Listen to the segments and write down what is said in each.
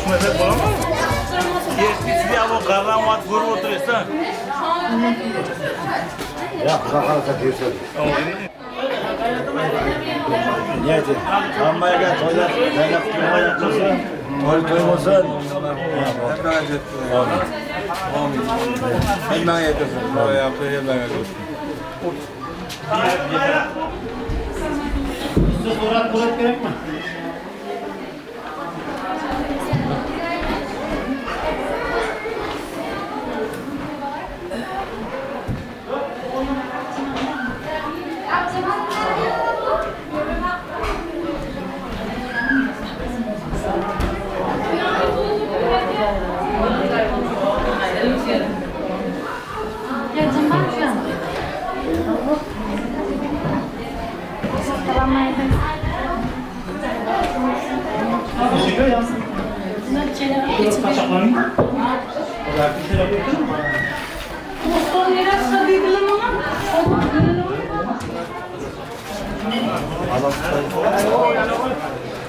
Şuna bulamaz mı? Eskisi bir ama kardan vat görüp oturuyorsan. Ya sakal satıyorsun. Niyeti. Almaya gel toylar. Ben yaptırmaya yaptırsın. Toymasın. Hep ben edeceğim. Amin. Hem ben yedirsin. Bana yaptığı hem ben yedirsin. Siz Murat gerek mi?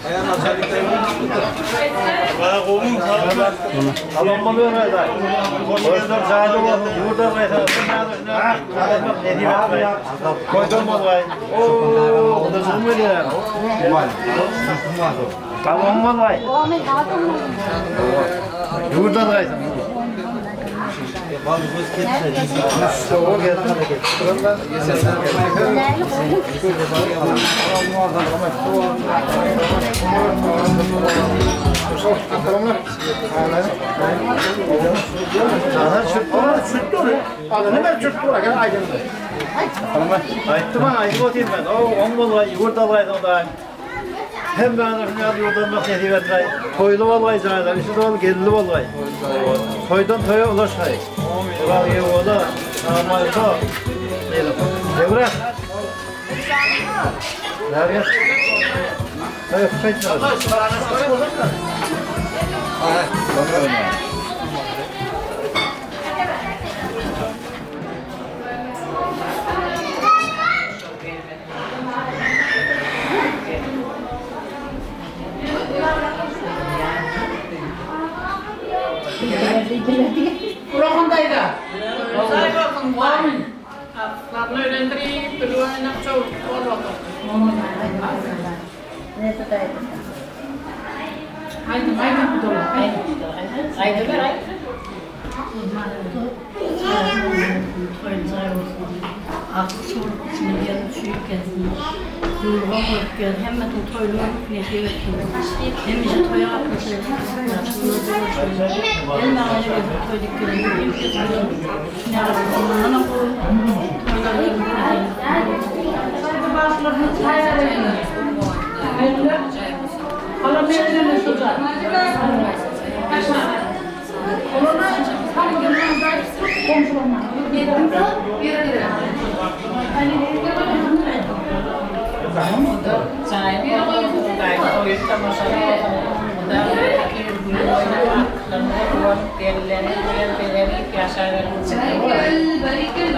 Ayağın aşağıdaki Bana kovun sağlıklar. Tamam mı böyle da? Koydum sağda var. Burada var. Ne diyeyim abi? Koydum mu var? Oo, o da zulmü ya. Tamam mı var? Burada da o geldi. Hem ben yurdan bak ne diyeyim toylu vallahi zaten işte doğru geldi vallahi. Toydan toya ulaşmayı. Ulan iyi ola. Amal da. Devre. Nereye? Hayır, kaç lira? Burakandaydı. Sayın Amin. Karena dari kedua anak cowok, hemen toyluğun fiyatı vekiyor. Hem işte toya atmışlar. Hem de ağacı gezip toyduk görüyor. Ne arasında bana bu toyların bazılarını sayar ediyor. Mevler, hala mevlerine sözler. Ona tam günlerden komşularına. Saya ini kalau kita masalah mudah dulu banyak dan buat teleri biasa dan lain betul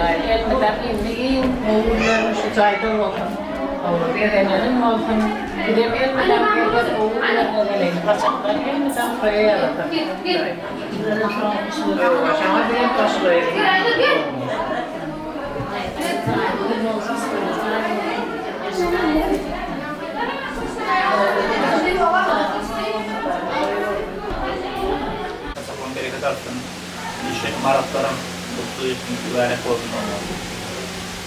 ini umumnya susah itu lokan kalau dia dengan lokan dia biar macam kita umumnya dengan pasal ini macam kaya lah sama dia pas lagi Sapın bereket artsın. İşte maratlarım, mutlu için güvenlik olsun olmalı.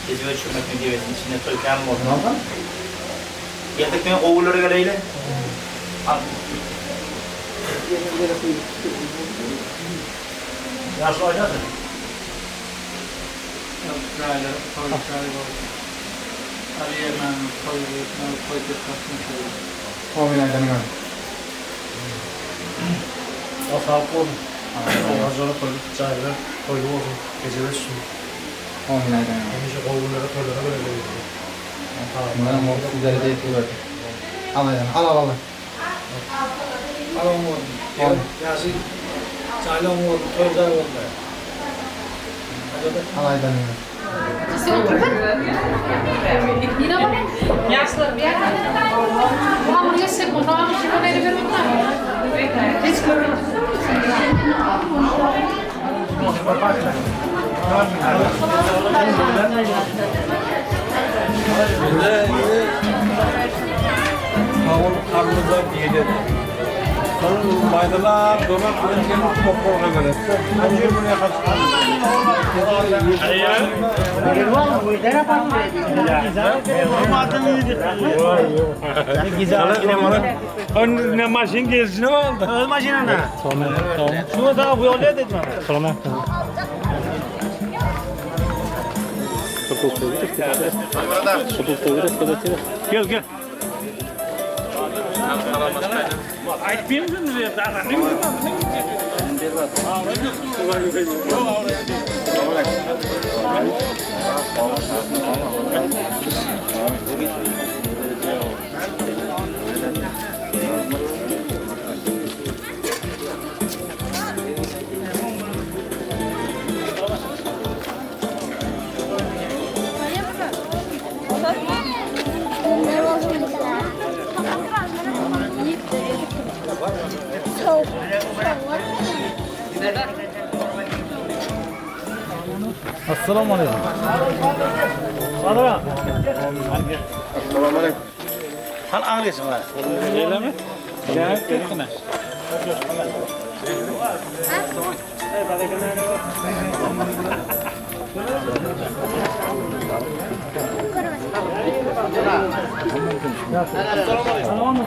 Gezi ve çürmek mi diyebilsin, içinde toykan mı olsun? Geldik mi oğulları geleyle? Yaşlı oynasın. O sağlıklı olun. Ağızlara koyduk, çaylar, koydu olsun. Geceler su. Hemşe koygunlara, toylara böyle veriyor. Bana mor güzel de yetiyor. Al. Alın oldu. Yazı çaylan oldu, toylar oldu. Al aydan. Yaşlar bir yer. Ama buraya sık mı? Tamam, şimdi beni bir bakar. Hiç görmedim. Karnımıza yedi. Faydalar, dolar, ülkenin toprağına göre. Önce buraya kaçtık. Ne maşin gezisine mi aldı? Maşine ne? Tamam. Şunu daha bu yolda dedim. Tamam. Gel gel. Ayıpayım mı diye daha ne? Assalamu alaikum. Adra. Assalamu alaikum. Hal ağrıyorsun ha? Öyle mi? Gel gel. Tamam mı?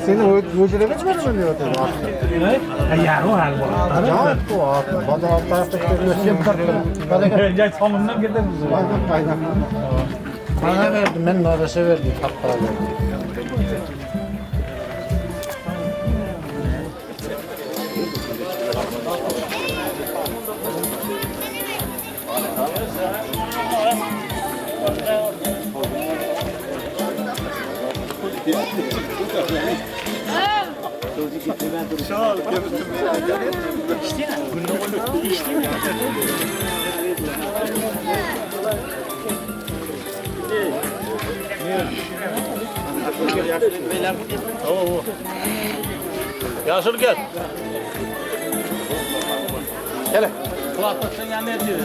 Seni hocalama çıkarmıyor diyor. Ya o hal bu. Ya bu bana alt tarafta göstereyim kartı. Gel sonundan gideriz. Bana verdim, ben Nadaş'a verdim, hak para verdim. Yasur gel. Gel. Kulaklıktan yanına ediyor.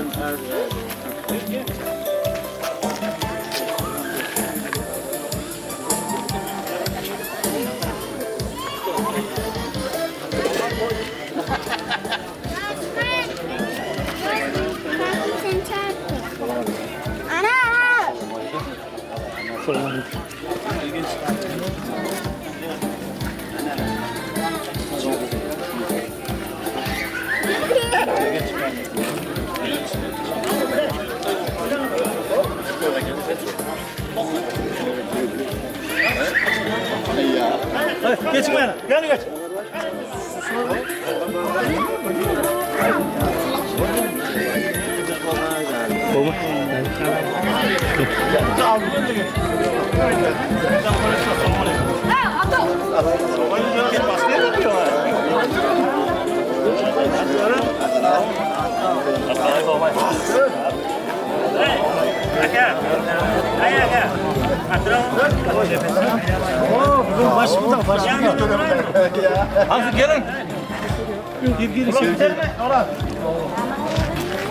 Geç bana. Gel geç. Başımda. Hadi gelin. Gir içeri.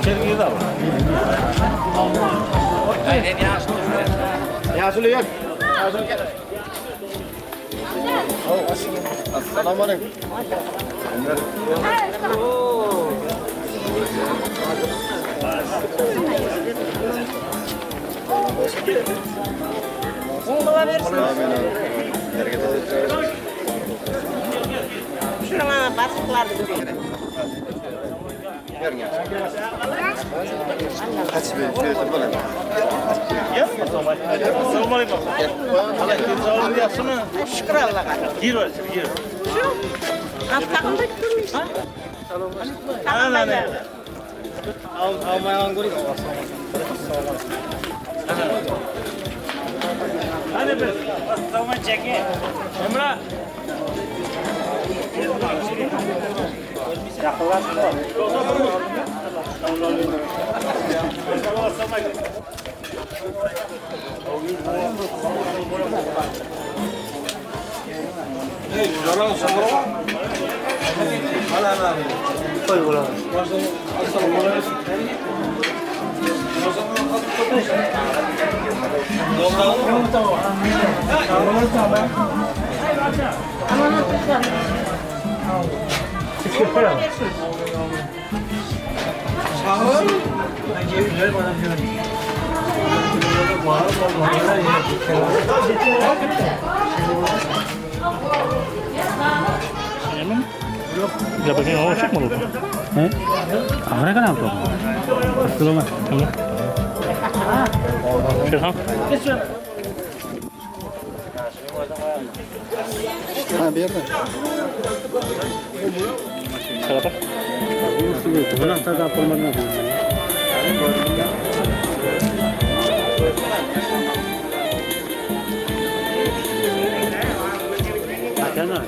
İçeri gir de al. Yasulu yok. Yasulu gel. Assalamu alaikum. Şuna basıklardı böyle. Kaç bir fiyatı var? Assalamu alaikum. Allah kimse alın yapsın mı? Şükür Allah'a. Gir öyle gir. Şu. Aptakında durmuş. Almayan görüyor. Hadi bir. Tamam çekin. Emrah. Ya bakayım o çık mı oldu? He? Ahıra kadar mı? Sıkılma. Şerhan. Ha bir yerde. Şarap. Bu nasıl da yapılmadı? Akana.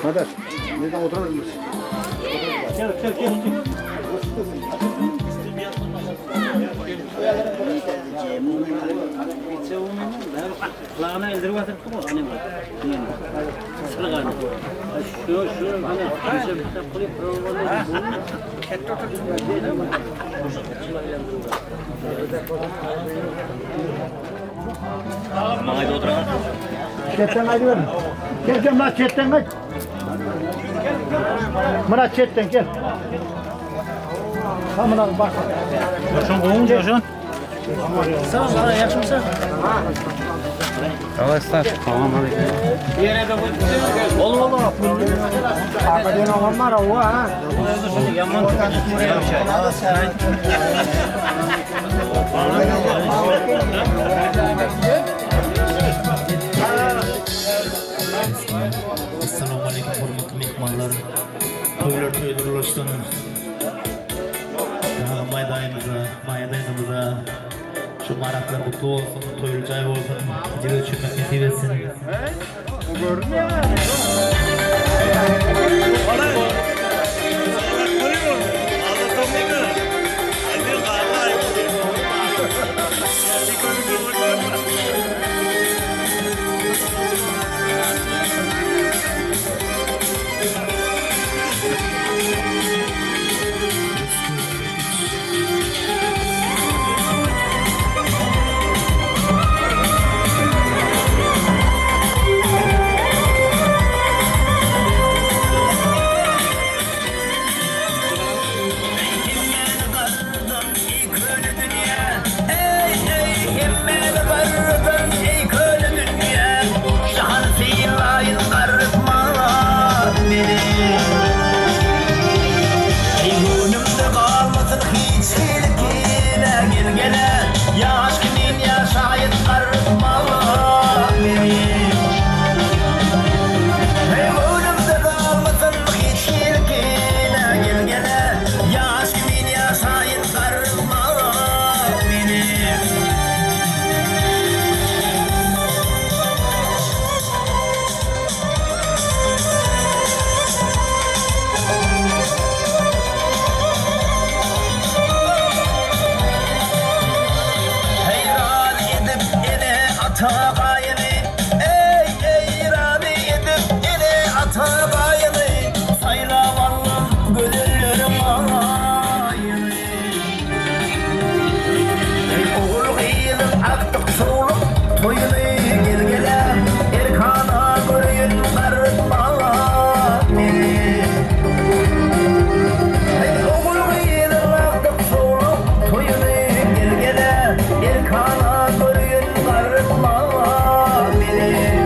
Hadi. Neden oturabilir misin? Kulağına eldirip atır mı? Annem var. Sıra şu hani bir kulüp programı Çetten hadi verin. Gel lan çetten kaç. Murat çetten gel. Tamam bak. Coşun koyun coşun. Sana yakışmışsın. Arkadaşlar. Tamam hadi. Bir yere de bu. Oğlum. Hakikaten olanlar o ha. Yaman buraya bir şey. Assalamu alaikum hurmatli mehmonlar. To'ylar to'ydirilishdan maydayımıza şu maraklar mutlu olsun, to'ylar joy olsun, jiga tushmak nasib etsin. toyunu gelgele Erkana görün karıtma beni Oğul giydirlaktık soğuk toyunu gelgele Erkana görün karıtma beni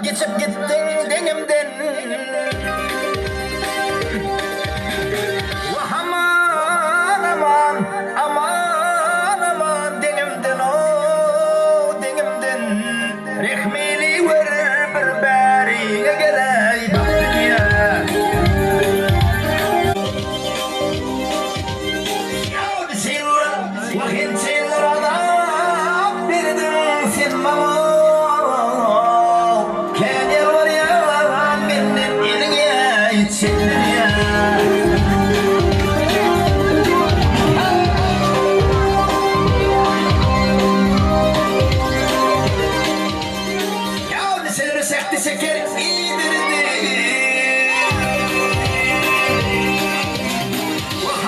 Geçip gittin denimden Aman aman aman aman denimden o denimden Rehmeli ver bir bariye geley bak dünya Yavru şeyler vahin şeyler adam birdin sen bana Şeker iyidirdi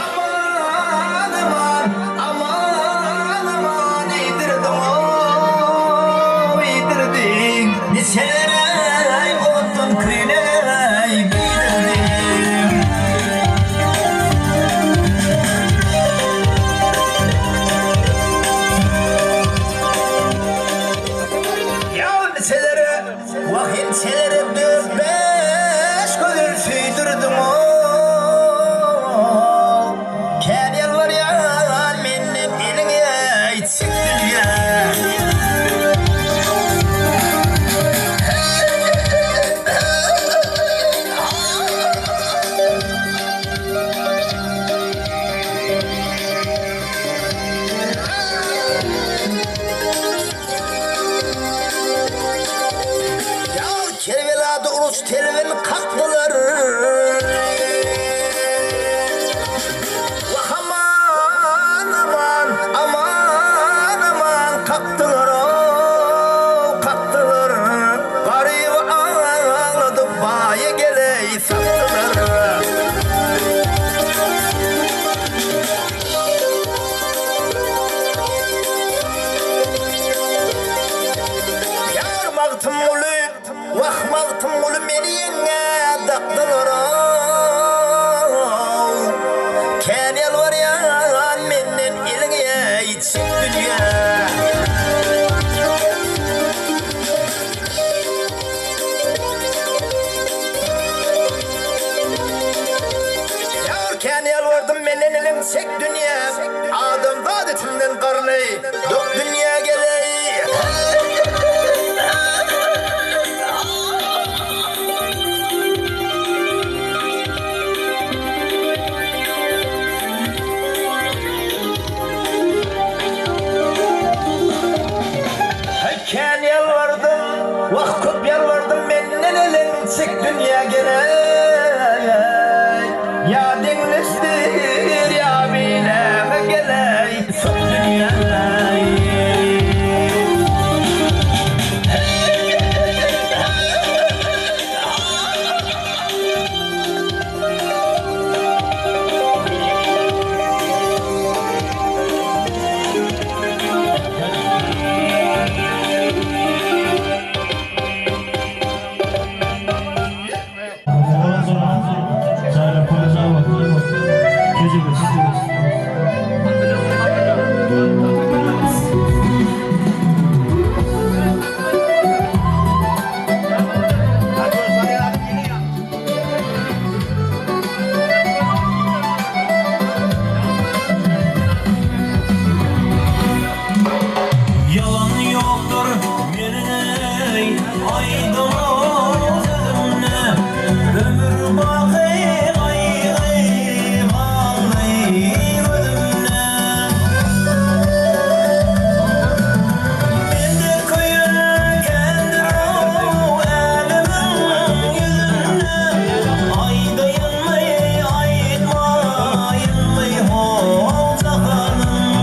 Aman aman aman aman iyidirdi o iyidirdi Ne senay otun kıynay bildirdi meniyinge daktılara Ken yalvar ya menden ilinge içsin dünya Ken yalvardım menden ilim çek dünya Adam vadetinden karnı dok dünya geley Ken yalvardım, vakıp yalvardım menden elin çık dünya geley Ya dinlistir ya bileme geley son dünya Yalan yoktur yerine aydın sözümle ömür bakı ayrı bağlı gözümle Ben de koyun kendim o elimin yüzüne Ayda yanmayı ayırma yanmayı olsa hanım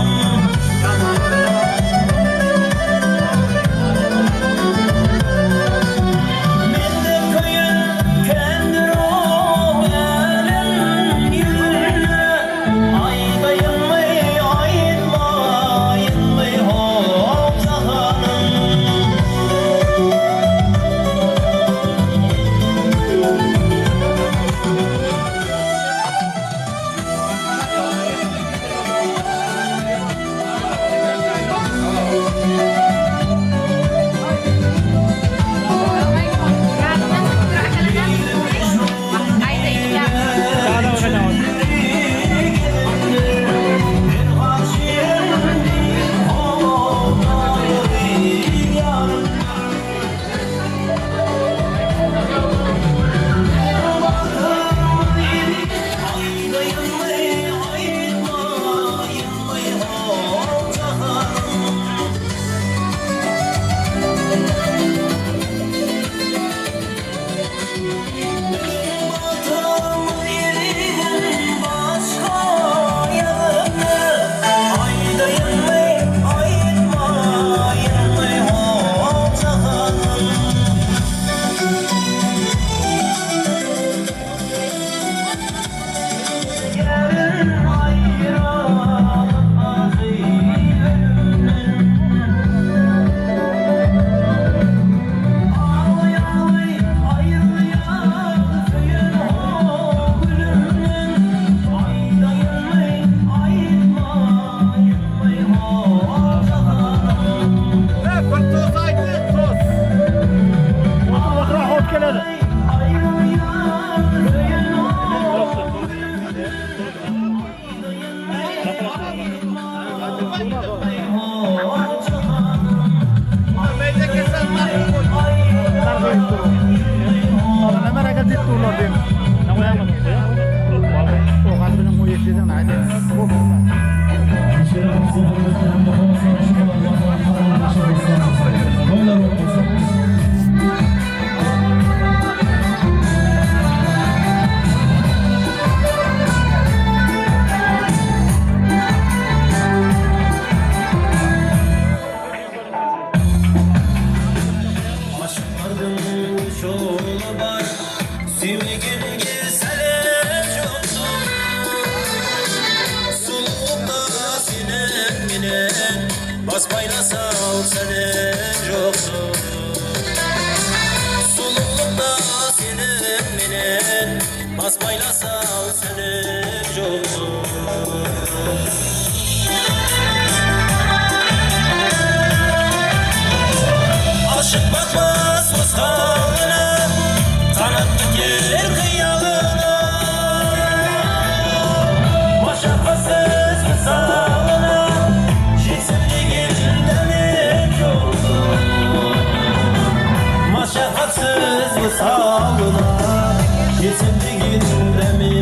Basmayla sağ ol senin yoksun Sululukta Basmaylasam seni yolum. Aşık bakmaz ustalına, kanat dikir kıyalına. Maşakasız misalına, cisimliğinde mi yolum? Maşakatsız misalına, cisimliğinde mi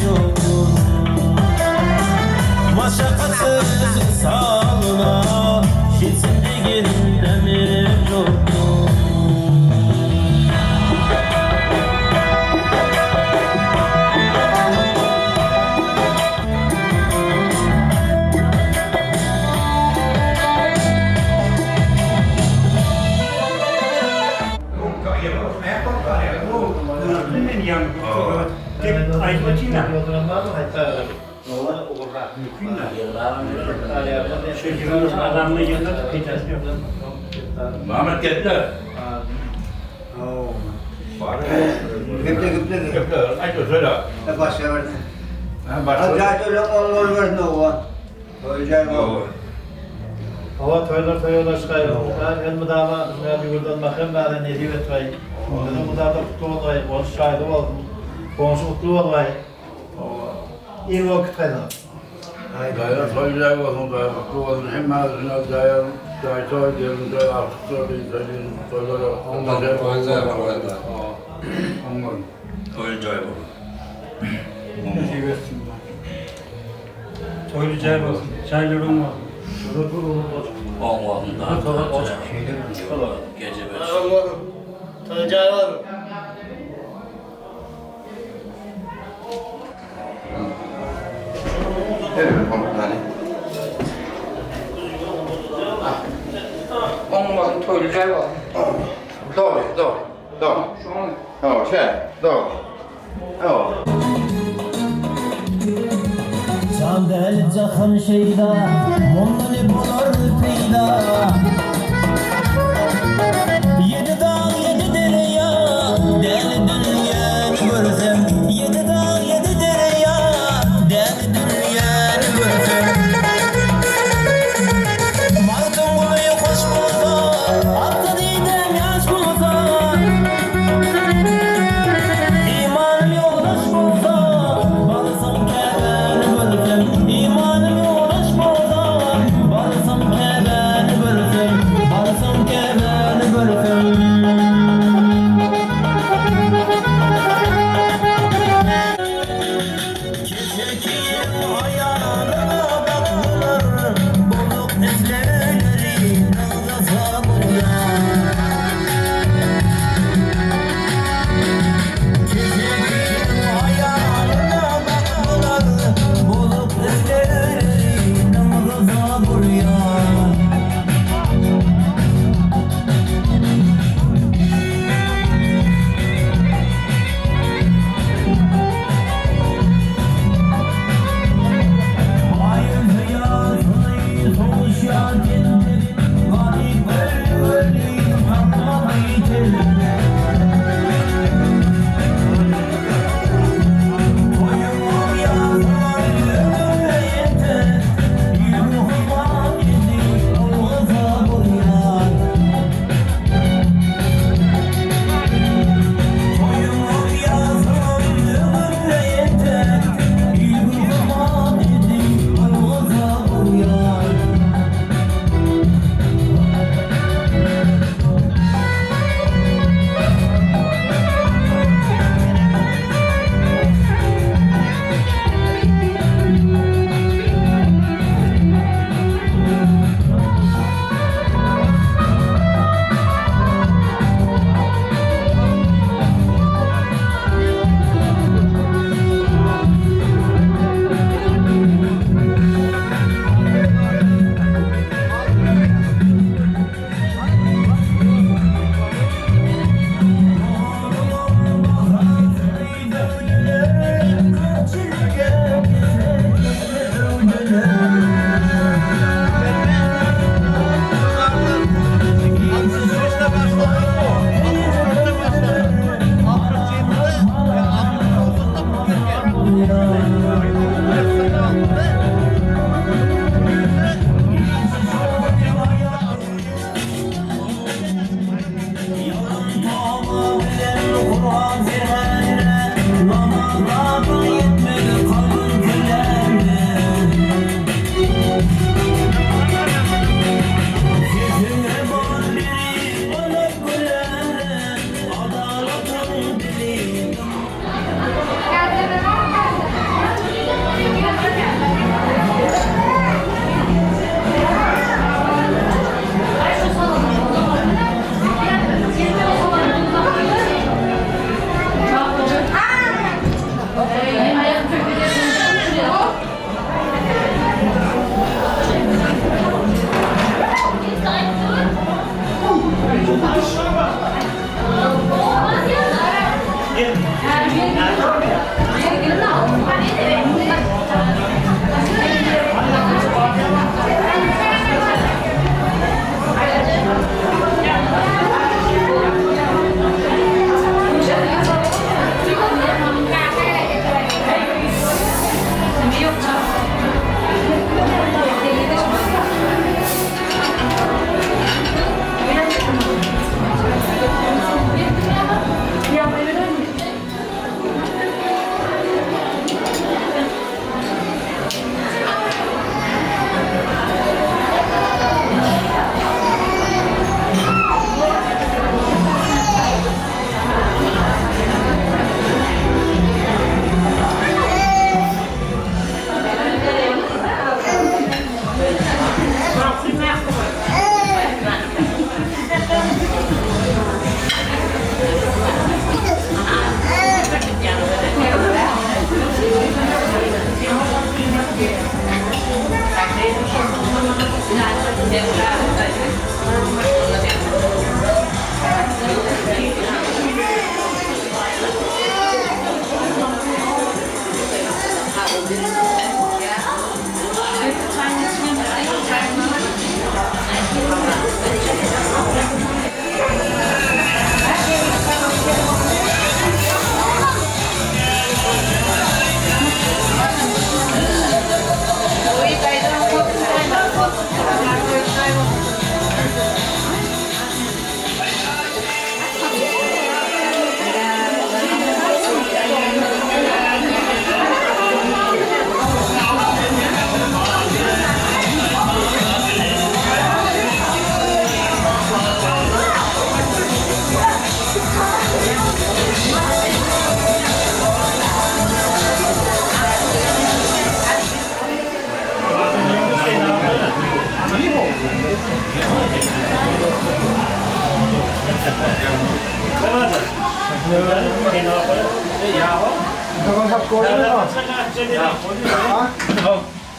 yolum? Maşakatsız misalına, cisimliğinde mi yolum? Mehmet gitti. Gıplı. Ay söyle. Başka verdi. Başka. Acayip öyle olur ne o? Acayip olur. Hava toylar çıkıyor. Ben elmi dağla bir buradan bakayım ben ne diye etmeyi. Dedim bu dağda kutlu olayım, onu şahidi oldum. Komşu kutlu olayım. İyi vakit kaynağı. Dayı soyacak olsun, dayı kutlu olsun. Hem ağzına dayı soy diyelim, dayı artık soylayın, soylara. Ondan koyacak var. Ondan. Koyacak var. Toylayacak olsun. Çaylarım var. Gece Tanıcağı var mı? Evet, komutanım. Olmadı toylayacağı var. Doğru. Doğru, doğru. Candel cahan şeyda, mondan bolar peyda. Yedi dağ yedi dereya, deli dünyanı görsem. Yedi dağ yedi dereya, deli dünyanı görsem. Martın boyu hoş bulsa, attı didem yaş bulsa. İmanım yoldaş bulsa, balsam kedeni görsem. İmanım yoldaş bulsa, balsam kedeni görsem.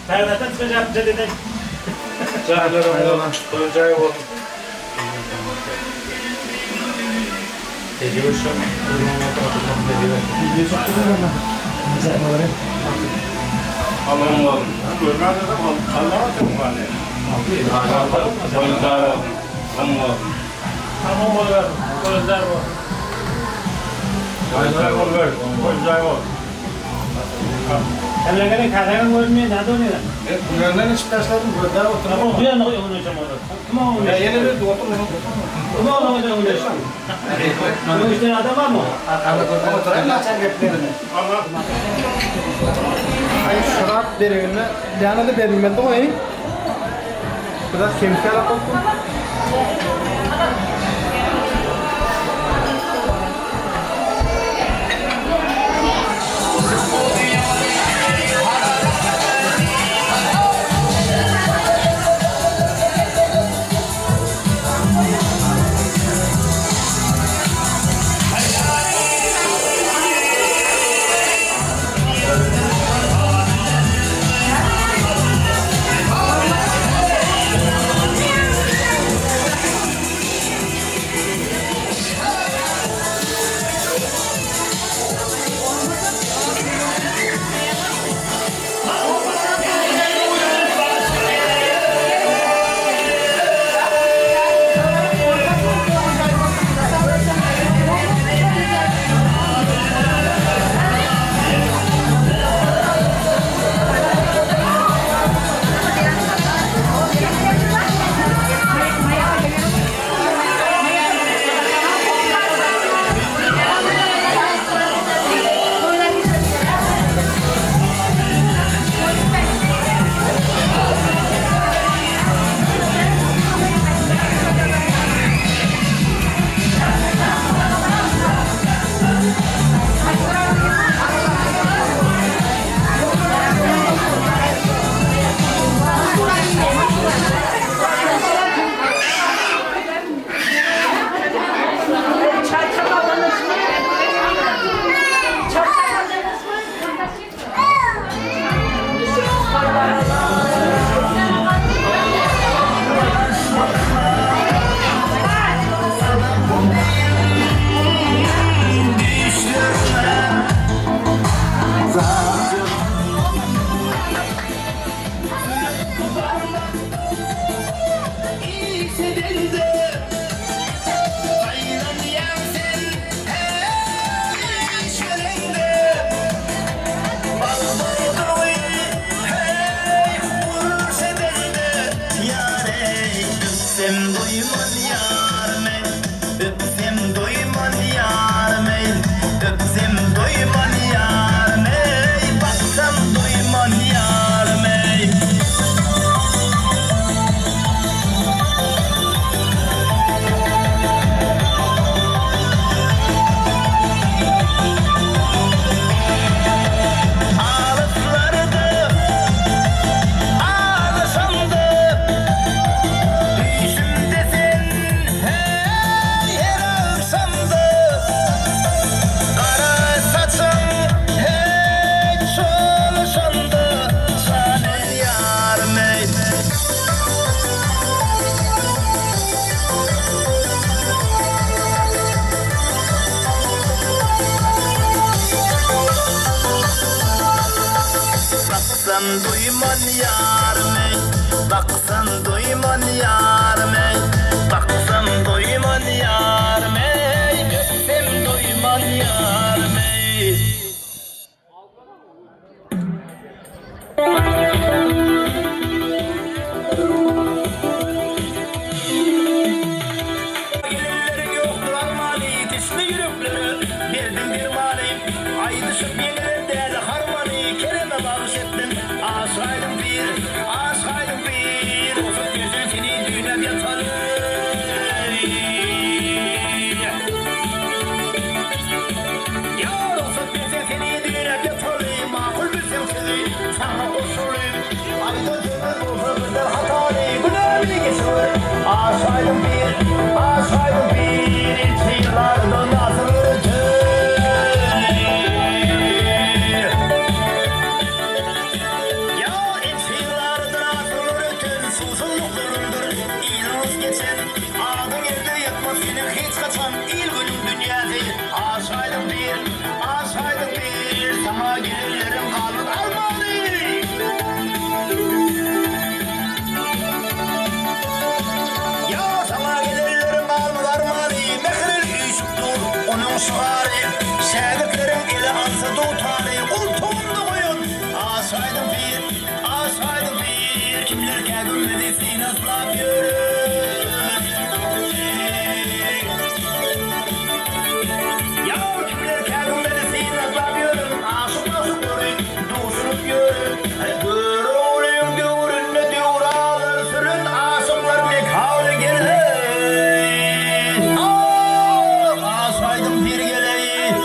Nereden çıkacak dedin? Olacağı oldu. Tecrübe şu an. Videoyu çektim ben. Güzel olarak. Allah'ım oğlum. Görmez de Allah'ım var ne? Oyuncağı olsun. Tamam olur. Gözler bu. Oyuncağı olsun. Evlerine kadar görmüyor, ne dönüyor? Bunlardan hiç taşladım. Burada oturmam. Ama duyan o oynayacağım orada. Tamam Ya oynayacağım. yeni bir otur. Tamam oynayacağım. Bu işte adam var mı? Oturayım mı açar getirelim. Ay şarap derevine. Dana da benim de o iyi. Biraz kemikler yapalım. baksan duyman yarime, baksan duyman yarime, baksan duyman yarime, öpsem duyman yarime. Gelinlerin yoktur armani, güçlü yürekleri, verdin bir mani, ay düşüp yenilen değerli harmani, kelime bağış ettin, aşaydım bir, olsun gözün seni düğüne yatalım. Yar olsun gözün seni düğüne yatalım, makul bilsem seni, sana koşulayım, ayda dönür olsun bizden hatalı, günahını geçiyor, aşaydım bir, İlçilarda nasıl ya ilçilarda nasıl susuzluk durumdur, İnanız geçen, adın evde yatmaz senin hiç kaçan, il günün dünyası, aşaydım bir, sana gelirlerim kalır almadı. Ya sana gelirlerim kalır armani, mehril üşüktür onun şuarı, şehadetlerim ele alsa tutarı, koltuğumda koyun, aşaydım bir, kimler kâgülmedi sinasla görür. Ya kimler kâgülmedi sinasla görür, aşık nasıl görür, doğuşunup görür. Görürüm görün ne diyor ağlar sürün, aşıklar mekhavle gelir. Aşaydım bir geleyim,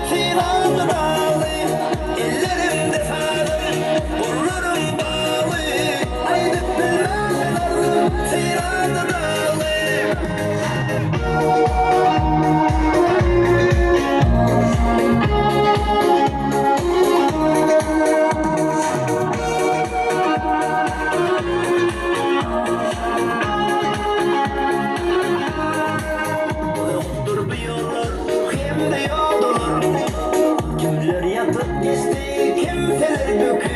Sinanlı bağlı, ellerimde sarı, burnurum bağlı, aydık bilmem Sinanlı bağlı. Yoktur bir yollar, hem de yoldur. Kimler yatıp geçti, kimseler dökü.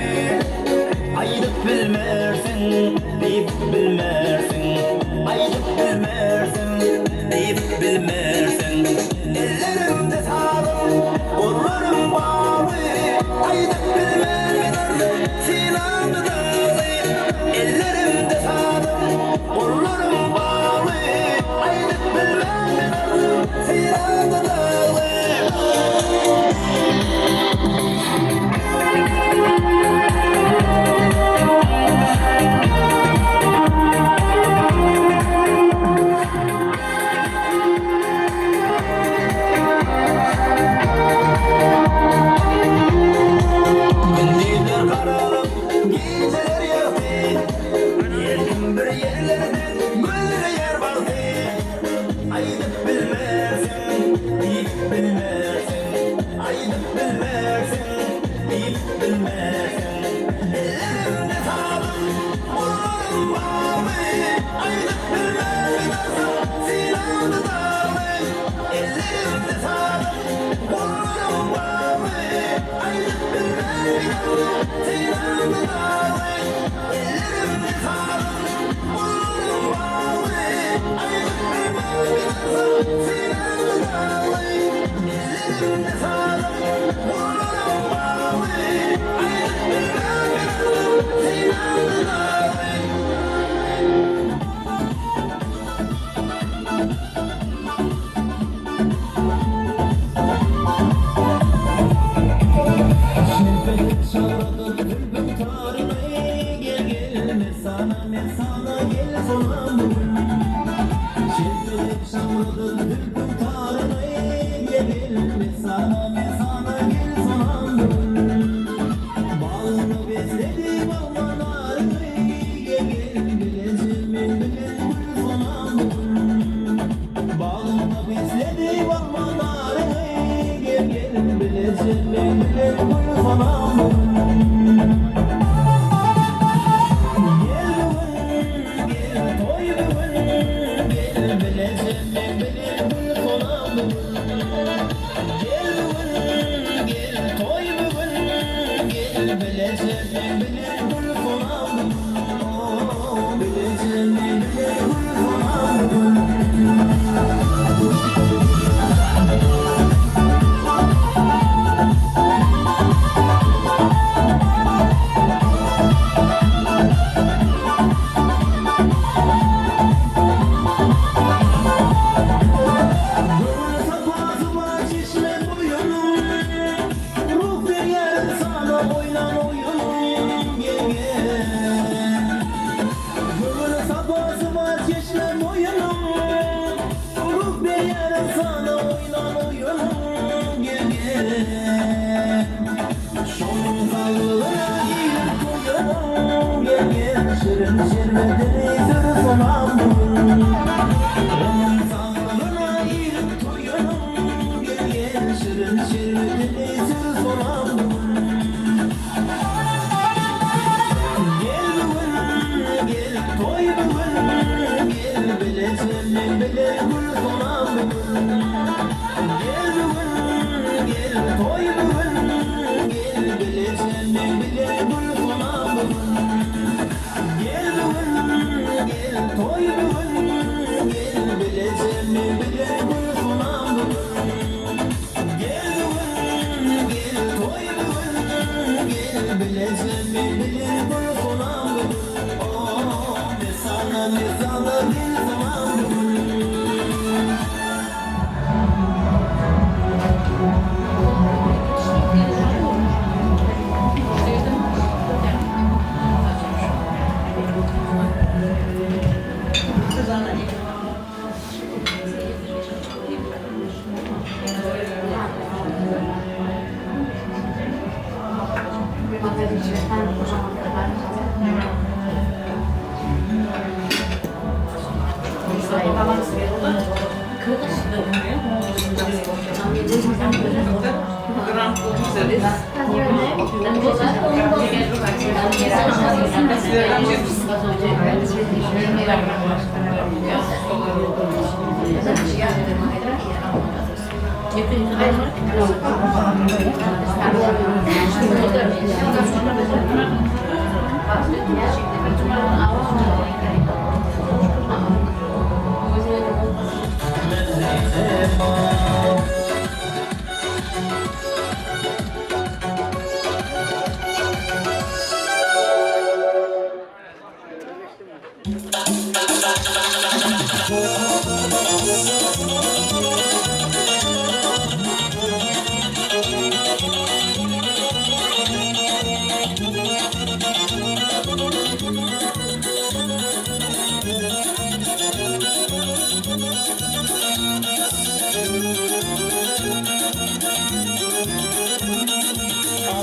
Aydık bilmersin, deyip bilmersin. Aydık bilmersin, deyip bilmersin. Ellerimde sağlam, kollarım bağlı. Aydık bilmersin, Sinanlı dağlı. Ellerimde sağlam, kollarım bağlı. Aydık bilmersin, Sinanlı dağlı. Gündüzler karanlık, geceler yaktı. Her gün bir yerlerden güllere yer vardı. Aydık bilmezsin, deyip bilmezsin. Aydık bilmezsin, deyip bilmezsin. Ellerimde sağlam, kollarım bağlı. Aydık bilmezsin, Sinanlı dağlı. Ellerimde sağlam, kollarım bağlı. Aydık bilmezsin, Sinanlı dağlı. Ellerimde sağlam, kollarım bağlı. Aydık bilmezsin, Sinanlı dağlı. Ellerimde sağlam, kollarım bağlı. Aydık bilmezsin, Sinanlı dağlı. Gel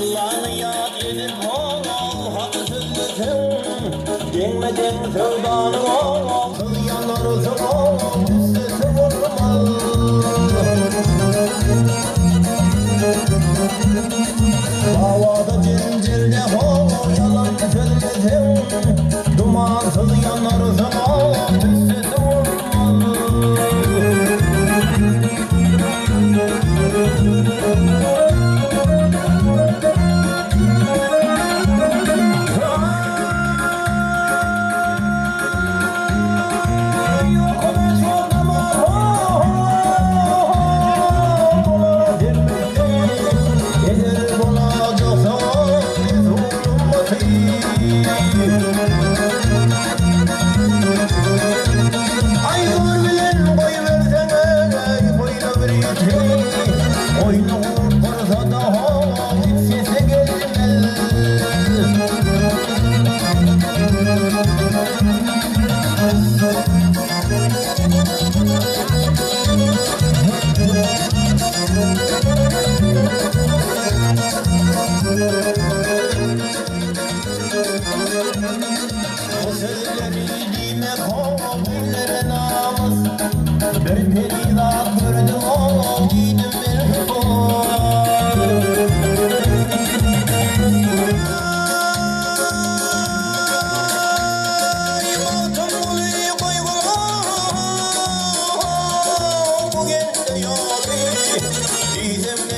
Allah'ını yad edip ol, hakkı sözlüsün. Yenmeden sevdanı ol, kıl yanarısın ol, üstesi vurmaz. Havada cincirde ol, yalan sözlüsün. Dumansız yanarısın ol, üstesi vurmaz.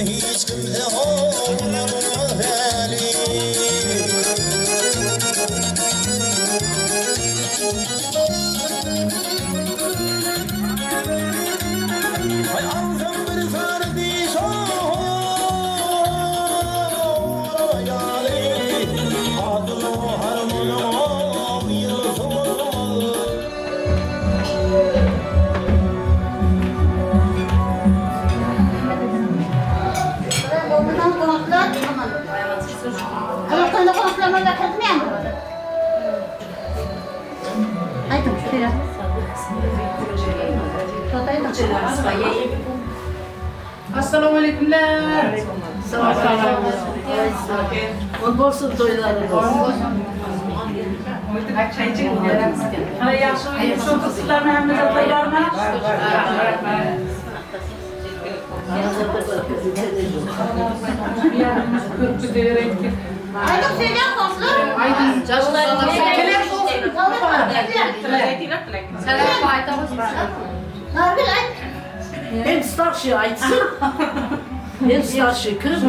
Hiç kimse olmadı Ay alsam bir sardı soğuyali adını harmanı yılsın. Bundan konuklar Konuklarında konuklarına katılmayan mı? Haydi şuraya. Assalamu aleykümler. Bol olsun toylarınız. Hala yaşlı son kısırlarına hem de toylarına. Bir yerimiz kırpı delerek. Haydi söyleyeyim konuklar. Aydın canlılarına Ben starşı açsın. Ben starşı kız.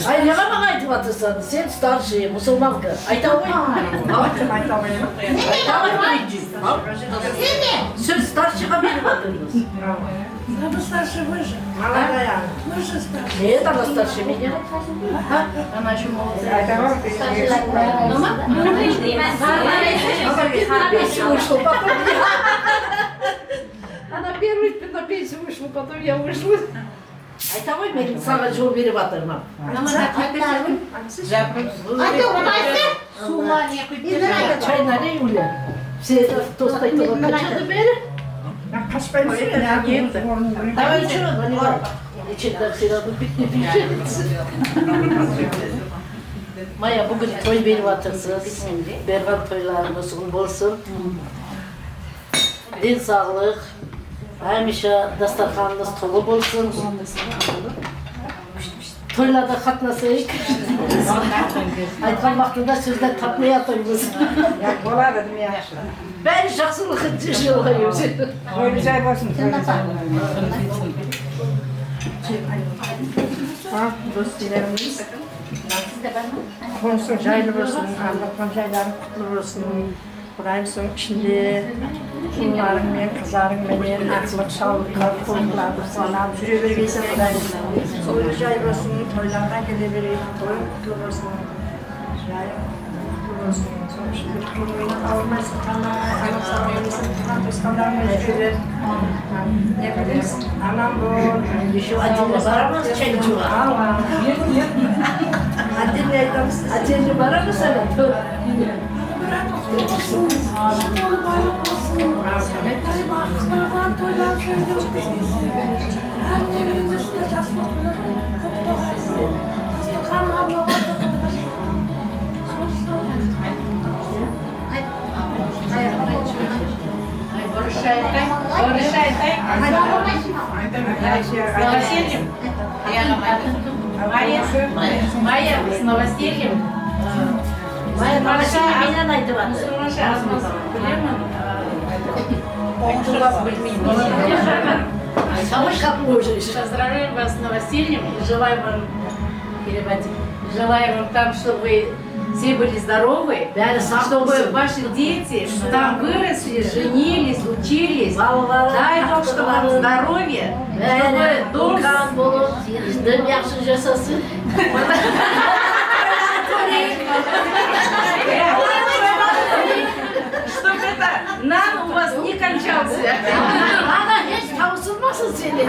Ay ne kadar aytı batırsan. Sen starşı Müslüman kız. Ayta oy. Söz starşıga beni batırdınız. Neye da starşı beni? Ha? Она первый на пенсию вышла, потом я вышла. Ay tamam benim sana çoğu biri batırmam. Haydi onu açsın. Sumaniye kuyup. Çayına ne yiyorlar? Size tostayı tolak kaçırdı beri. Tamam içiyorum hani var. İçinden silahı bitti bir şey. Maya bugün toy beni batırsınız. Berbat toylarımız olsun. Din sağlık. Hemşe dastarxanınız tolu olsun. Toylarda katlasayık. Aytkan vaxtında sözler tatmaya toyumuz. Bolar dedim ya. Ben şahsılık için olayım. Böyle çay basın. Dostlarımız konuşsun, hayırlı olsun, anlatmam şeyler kutlu olsun. Kurayım son içinde bunların men, kızların men, açlık, sağlıklar, koyunlardı sana. Süre bir gelse kurayım. Soylu hayırlı olsun, toylardan gelebilir, toyun kutlu olsun. Kutlu olsun, son içinde kuruyla almasın, anasını verirsin, dostlarına verir. Ne bilirsin, anam bu. Şu acılı varamaz çaycı var. Acılı varamaz sana. Майя, с новостельем. Maya bana neydi var? Сама как можешь. Поздравляем вас с новосельем и желаем вам, переводить, желаем вам там, чтобы вы все были здоровы, чтобы ваши дети там выросли, женились, учились. Дай Бог, чтобы вам здоровье, чтобы дом... Dön yaxşı yaşasın. Чтобы это нам у вас не кончался. Ana hiç tavsılmasın seni.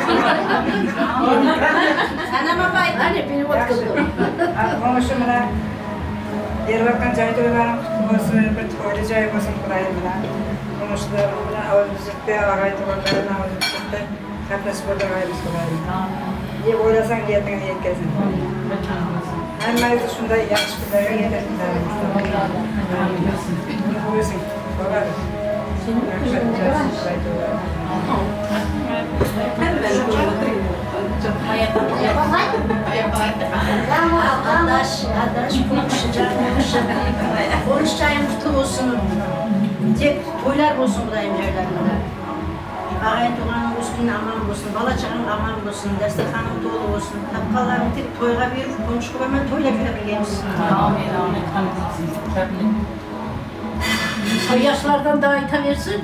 Anama fayda. Hani perevod kıldım. Konuşumuna yerbakan çay toylarım kutlu olsun, bir toylu çay olsun kurayımına. Konuşlarımına avuzlukta, ağay toylarına avuzlukta, kapısı burada gayrısı kurayım. Ne oylasan yerine yetkesin. Hermez şunda yakışıklıları yeterliler. Ne buyursun? Baba. Adaş konuşacak. Konuşacağım kutlu olsun. Tek toylar olsun buradayım yerlerinde. Ağay doğanın üstüne aman olsun, bala çağın aman olsun, destekhanın dolu olsun. Tapkaların tek toyga bir komşu hemen toyla bilebiliriz. Amin, amin. O yaşlardan daha ita versin.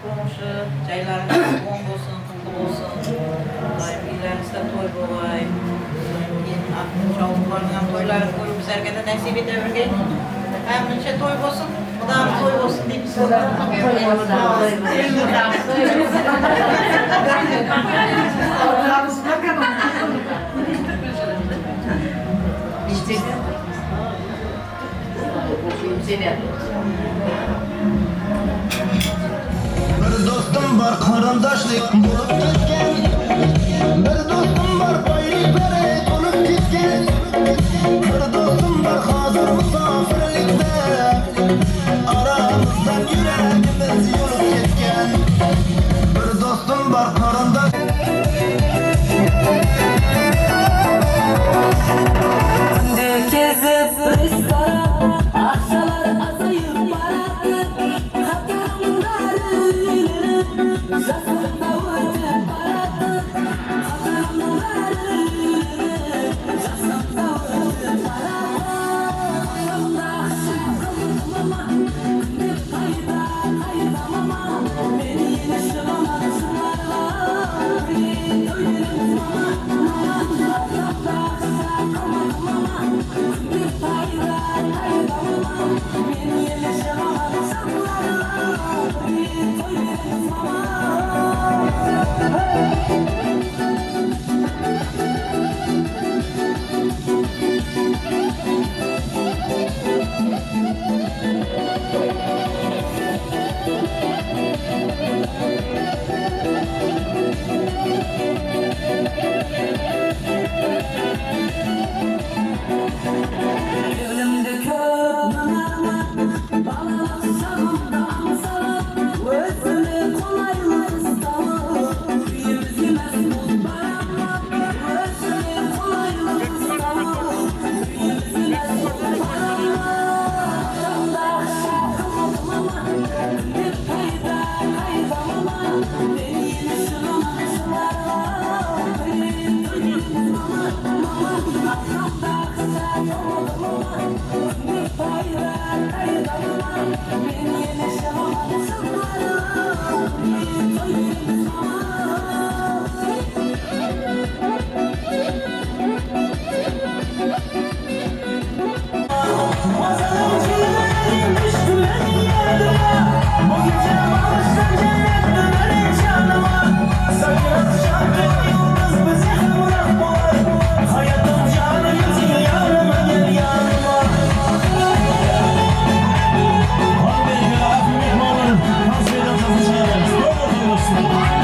Komşu, çaylarınız bol olsun, kutlu olsun. Daimilerimizde toy boğay. Çavuklarından toyları koyup sergede nasip edebilirken. Hem şey toy olsun, bu da toy olsun diye bir soru. Bir dostum var karandaşlık bulup gitken, bir dostum var bayrakları dolup gitken, bir dostum var hazır misafirlikte, aramızdan yüreğimiz yolup gitken, bir dostum var karandaş. Gezip restoran, akşalar azayıp barattı. Hatamları jasında vurdu barattı. Hatamları jasında vurdu barattı. Ayağımda akşam mama, ne kayda mama. Beni yine şılama şımarlar. Ölürüm mama. Ayağımda akşam mama. Beni yine şılama Elimde kök nanarma, bağlamak sağımda amsalar. Özüme kolaylık ıstamı, yüz yemez mut baranma. Özüme kolaylık ıstamı, yüz yemez mut baranma. Ayağımda akşam mama, bir kayda mama. Beni yine şılama şımarlar. Ölürüm mama. Ayağımda akşam mama, bir kayda mama. Beni yine şılama şımarlar. Ölürüm mama. Thank you.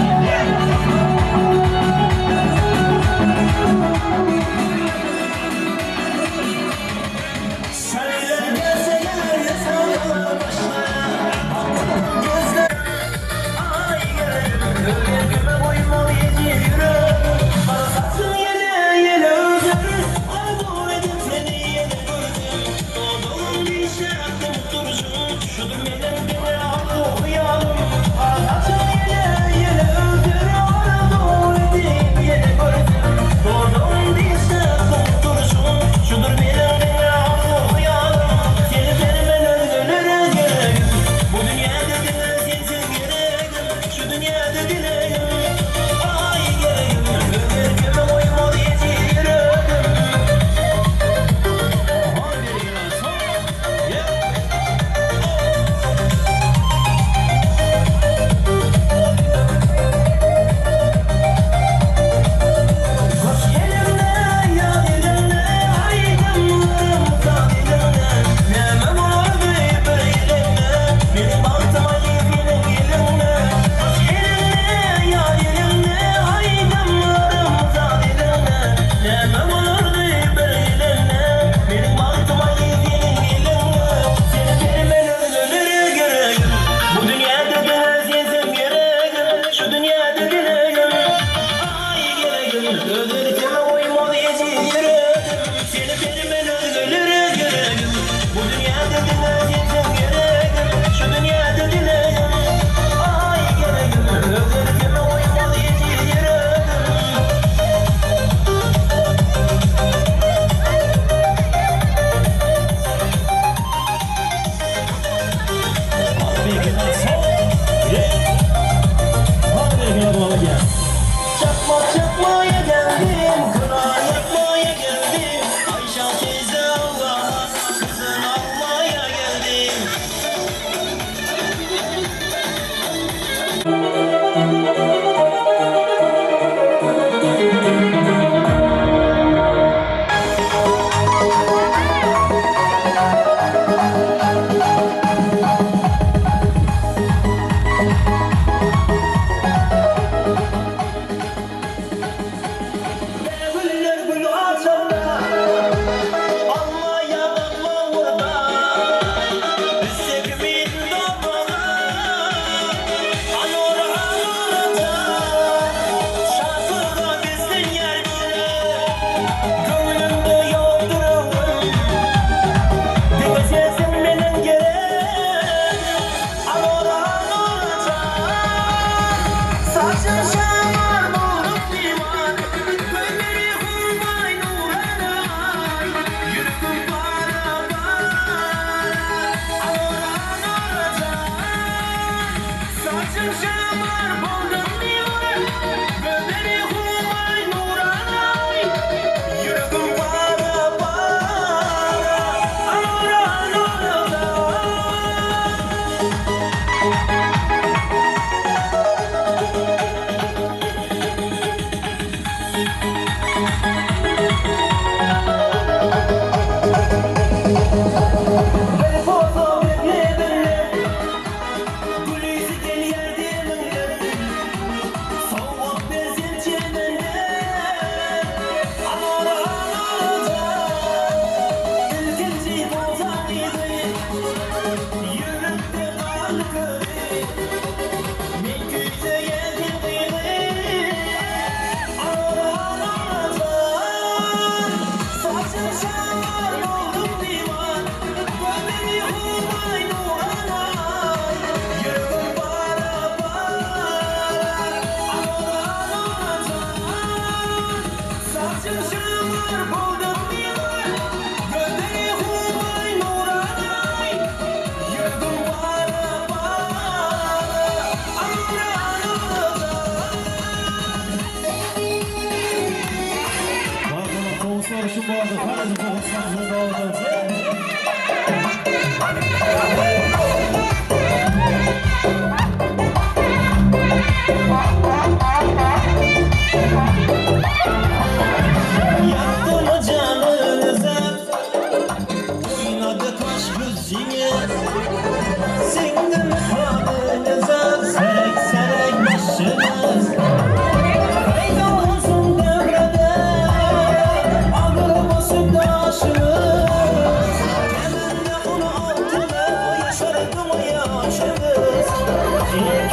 Yaktı mı canınıza, oynadı taş gözüne. Sindi mi kanınıza, serek serek başınız. Kayda olsun devrede, ağır basıp daşınız. Kemende onu altına, yaşardı mı yaşınız?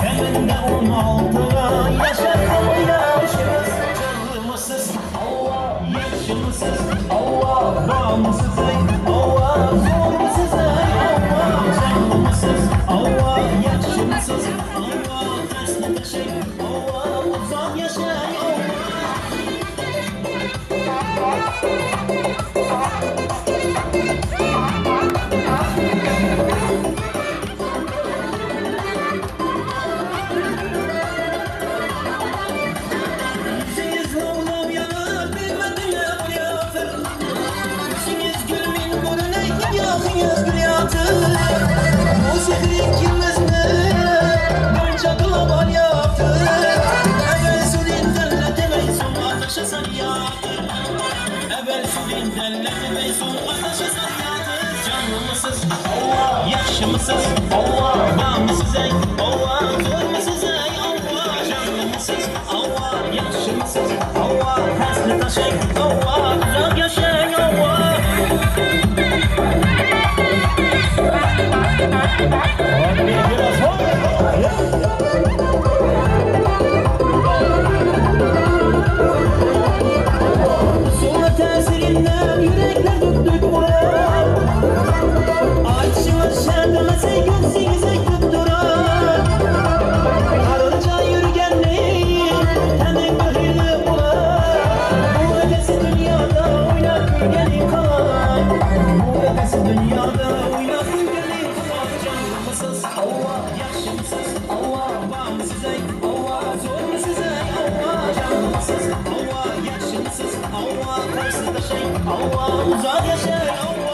Kemende onu altına, yaşardı mı yaşınız? Canlımısız, Allah, yaşımısız, Allah, bağımsız ey, Allah, zorlusuz ey, Allah, canlımısız, Allah, yaşımısız, Allah, tersine taşıyın, Allah, uzak yaşayın, Allah. Yüzünüz oğlum yanar, bilmedin ne bu yatır. Yüzünüz gülmeyin, bu ne yakınız bir yatır. Bu sihri ikimiz mi, boyunca kılaman yaptır. Evvel sudin derle demeyin, son ateşe sen yatır. Evvel sudin derle demeyin, son ateşe sen yatır. Canlımısız, Allah, yaşımısız, Allah, bağımsız ey, Allah, zormusuz ey, Allah, canlımısız, Allah, yaşımısız, Allah, tersine taşıyın, Allah, uzak yaşayın, Allah. Hadi biraz sonra tesirinden yürekler döktük buraya. Açımız şerdemese göksünüz ek tutturar. Karınca yürgenliğin hemen mühürlü bular. Bu ötesi dünyada oynak gülgeni kalan. Bu ötesi dünyada oynak gülgeni kalan. Canlımısız Allah, yaşımsız Allah, bağımsız ey Allah, zorlusuz ey Allah. Canlımısız Allah, yaşımsız Allah, karşı taşıyın Allah, uzak yaşayın Allah.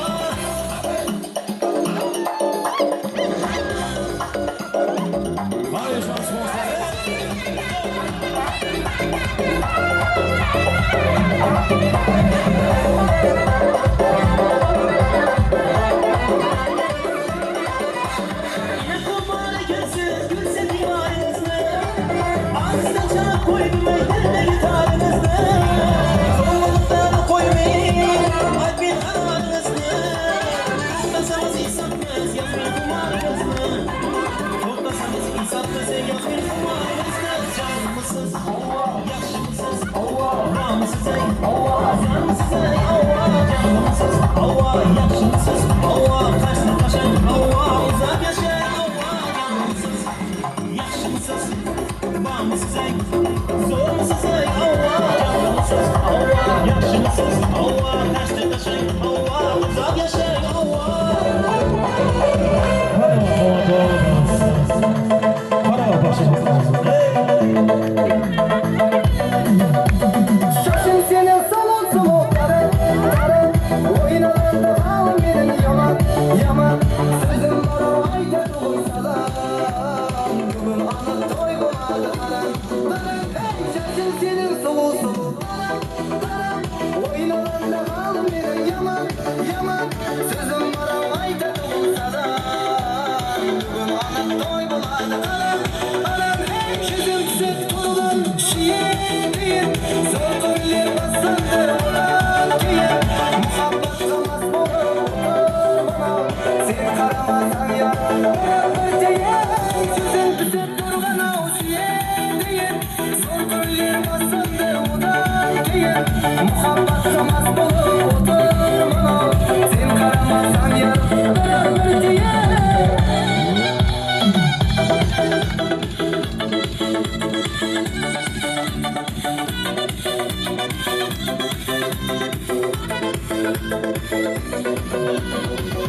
Yine kurbanı gözsüz gülse divarınızda. Ağzına çarp koydum ellerine gitarınızda. Sorumluluklarını koymayın, ay bir kanalınızda. Toplasanız insatmaz, yazmayın kumarınızda. Toplasanız insatmaz, yazmayın kumarınızda. Canlımısız Allah, yaşımısız Allah, bağımsız ey Allah, canlısız ey Allah, canlımısız Allah, yaşımısız Allah, tersine taşıyın Allah, uzak yaşayın Allah, canlımısız, yaşımısız, bağımsız ey, zorlusuz ey Allah, canlımısız Allah, yaşımısız Allah, tersine taşıyın Allah, uzak yaşayın Allah. Şaşın senin salon solukları, oynalarında kalın benim yaman, yaman. Sözüm var o ayda doluysa da, bugün anı toygulardı karan. Hey şaşın senin solu solu, oynalarında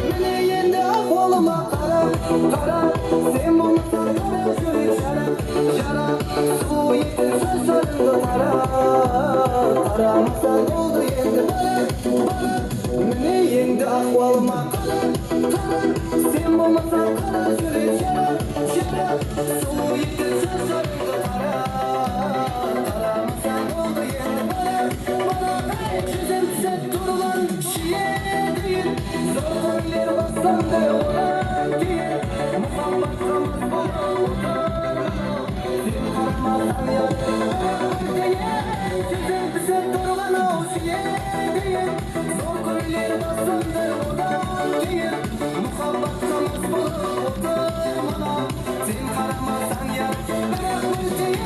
Mene yendi ahvalıma kara, kara. Sen bulmasan kara çürük şara, şara. Su yeter saçlarında tara, taramasan oldu yendi bana, bana. Mene yendi ahvalıma kara, kara. Sen bulmasan kara çürük şara, şara. Su yeter saçlarında tara, taramasan oldu yendi bana, bana. Çizimse durulan şiye değil, zorlar bassan da ona değil. Muhammed'ımız bana utanır, sen karmasan yardım değil. Çizimse durulan o şiye değil, zorlar bassan da ona değil. Muhammed'ımız bana utanır, sen karmasan yardım değil.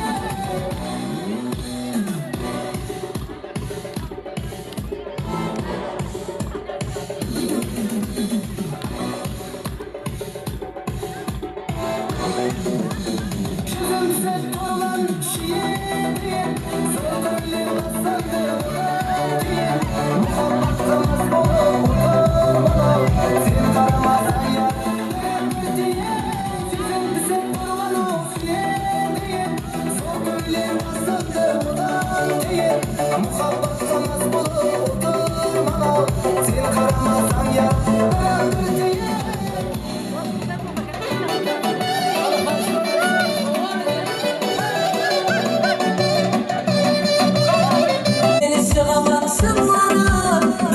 Çizimse durulan şiye değil, zorlar bassan da ona değil. Muhammed'ımız bana utanır, sen karmasan yardım değil. Çizimse durulan o şiye değil, zorlar bassan da ona değil. Muhammed'ımız bana utanır, sen karmasan yardım değil.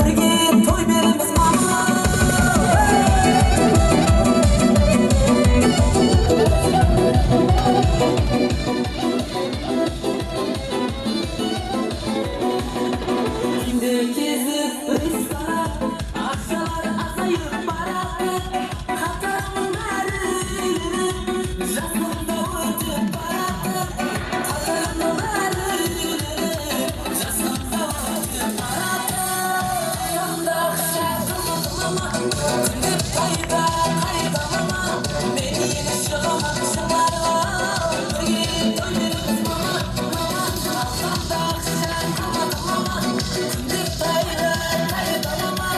Birge toy berimiz mana. Şimdi gezip rızkara, akşalar azayıp barardı. Katarımın beri, jasımda ötüp barardı. Katarımın beri, jasımda ötüp barardı. Yanımda şarkımı tündüp kayda kaydamama. Beni yeni şılamak şımarlar, birge toy berimiz mana. Yanımda şarkımı tündüp kayda kaydamama.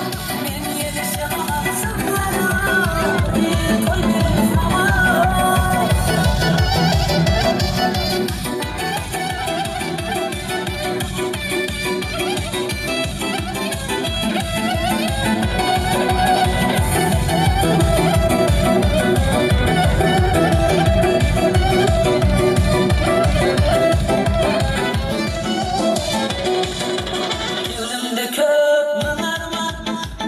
Beni yeni şılamak şımarlar, birge toy berimiz mana. Gözümde köp mınarma,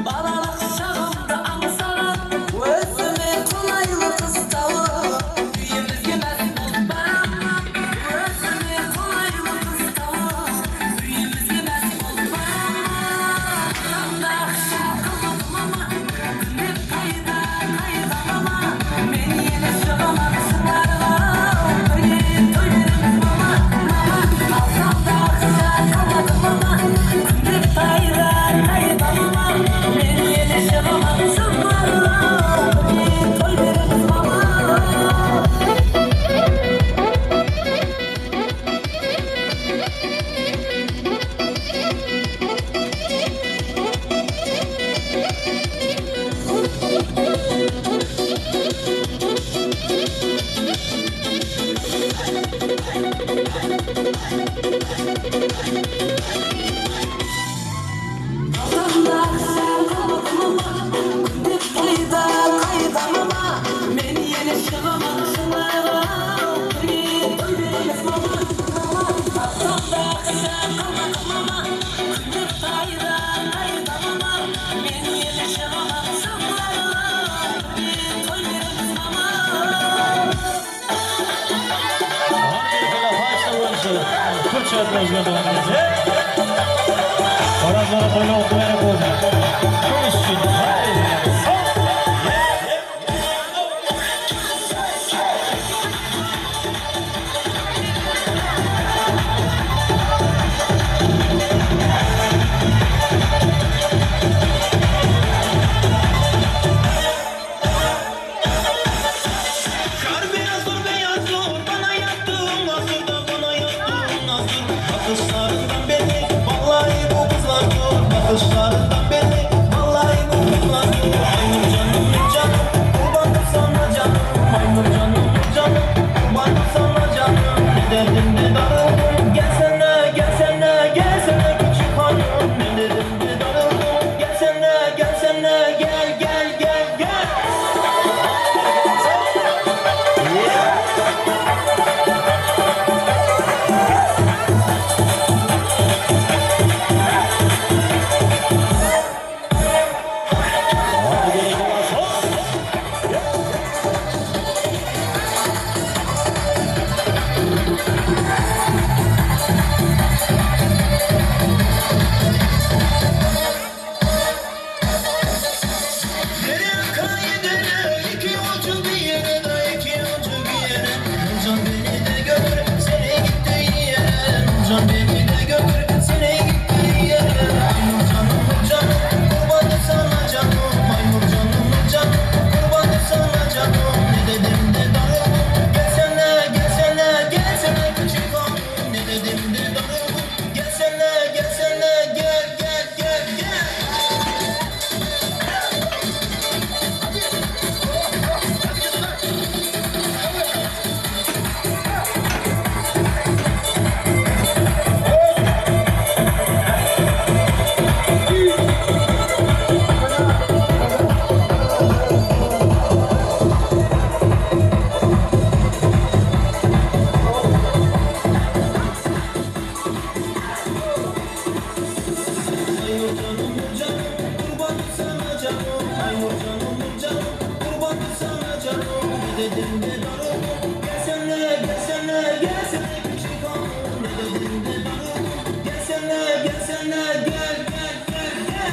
balalık şağımda amsalan. Özüme kolaylı kıstavı, büyümüzge mesut baranma. Özüme kolaylı kıstavı, büyümüzge mesut baranma. Yanımda şarkıma, tündüp kayda kaydamama. Beni yine şılamak şımarlar, birge toy berimiz mana. Alsam da şarkıma, tündüp kayda kaydamama. Beni yine şılamak şımarlar, birge toy berimiz mana. Alsam da şarkıma, tündüp kayda kaydamama. Beni yine şılamak şımarlar, birge toy berimiz mana. Alsam da şarkıma, tündüp kayda kaydamama. Beni yine şılamak şımarlar, birge toy berimiz mana. Orazlara toyla oldu verip oldu. Konuşsun. Kar beyaz dur beyaz dur, bana yattın nasıl da bana yattın nasıl. Bakışlarından belli, vallahi bu kızlar dur. Bakışlarından beni vallahi bulmadı. Maymur canım canım kurbanım sana canım. Maymur canım canım kurbanım sana canım. Ne derdim ne darıldım gelsene gelsene gelsene küçük hanım. Ne dedim ne darıldım gelsene gelsene gel gel gel gel. Nereye kaydeder iki ucu bir yere da iki ucu bir yere. Can beni de götür seni gittiği yere. Can beni de götür seni gittiği yere. Maymur canım canım kurbanım sana canım. Maymur canım canım kurbanım sana canım. Ne dedim de darıldım gelsene gelsene gelsene küçük hanım. Ne dedim de darıldım gelsene gelsene gel gel gel gel. Maymur canım canım kurbanım sana canım. Maymur canım canım kurbanım sana canım. Ne dedim de darıldım gelsene gelsene gelsene küçük hanım. Ne dedim de darıldım gelsene gelsene gel gel gel gel.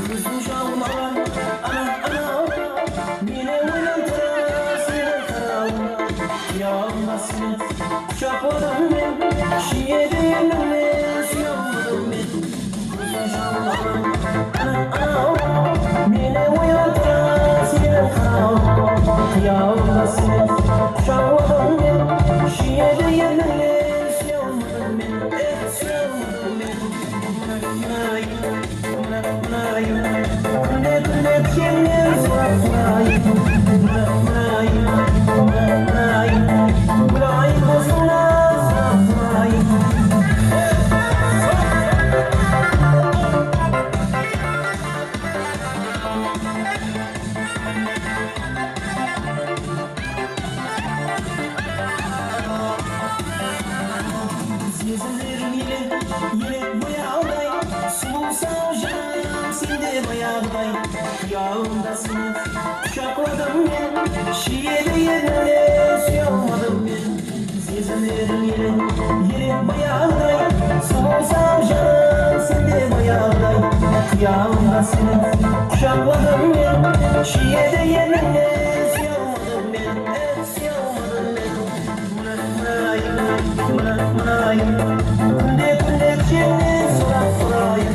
Kızım çalma ana ana yine uyandıra seni karanlığa. Yağmasın şapadım ben şiirinle siyahmadım ben. Kızım çalma ana ana yine uyandıra seni karanlığa. Yağmasın şapadım ben şiirinle siyahmadım ben. Siyahmadım ben. Sezilir yine bu yağday. Sulusam canım sende bayağıday. Yağındasın şakladım ben şiire yerine suyamadım ben. Sezilir yine bayağıday. Sulusam canım sende bayağıday. Yağındasın şakladım ben şiire yerine suyamadım ben. Suyamadım ben. Kunde kunde kene surat surayım.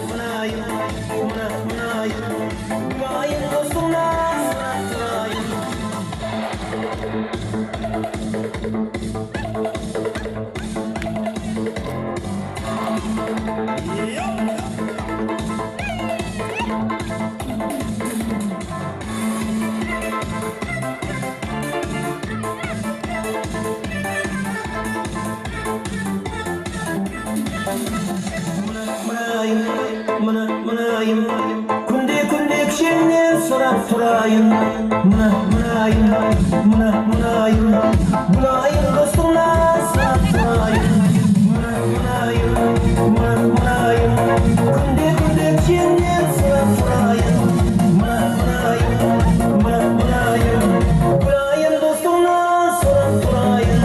Munayım Munayım dostumla surat surayım. Munayım kunde kunde kene surat surayım. Munayım dostumla surat surayım. Munayım kunde kunde kene surat surayım. Munayım dostumla surat surayım.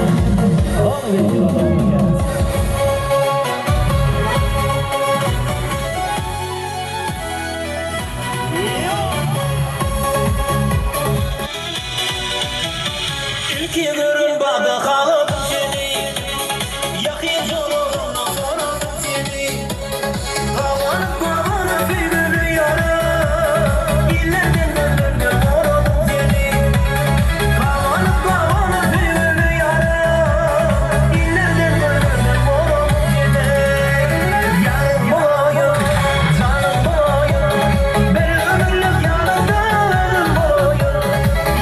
iki kırılmadı kalıp seni. Yakayım solumda soralım seni. Kavanıp kavanıp bir günü yarım. İllerden döndüm soralım seni. Kavanıp kavanıp bir günü yarım. İllerden döndüm soralım seni. Yarım boyu, canım boyu. Bir ömürlük yanımda ömrüm boyu.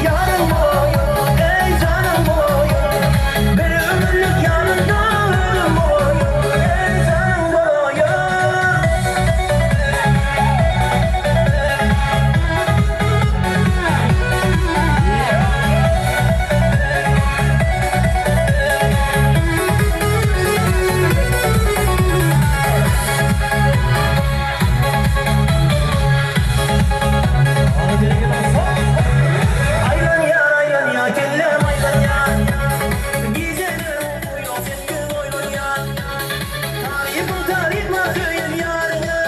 Yarım boyu, ey canım boyu. Bir ömürlük yanımda ömrüm boyu. Ey canım boyu. Aylan ya kellem aylan ya. Gecelerim uyuyor sesli oylan ya. Tarih mazıyım yarını.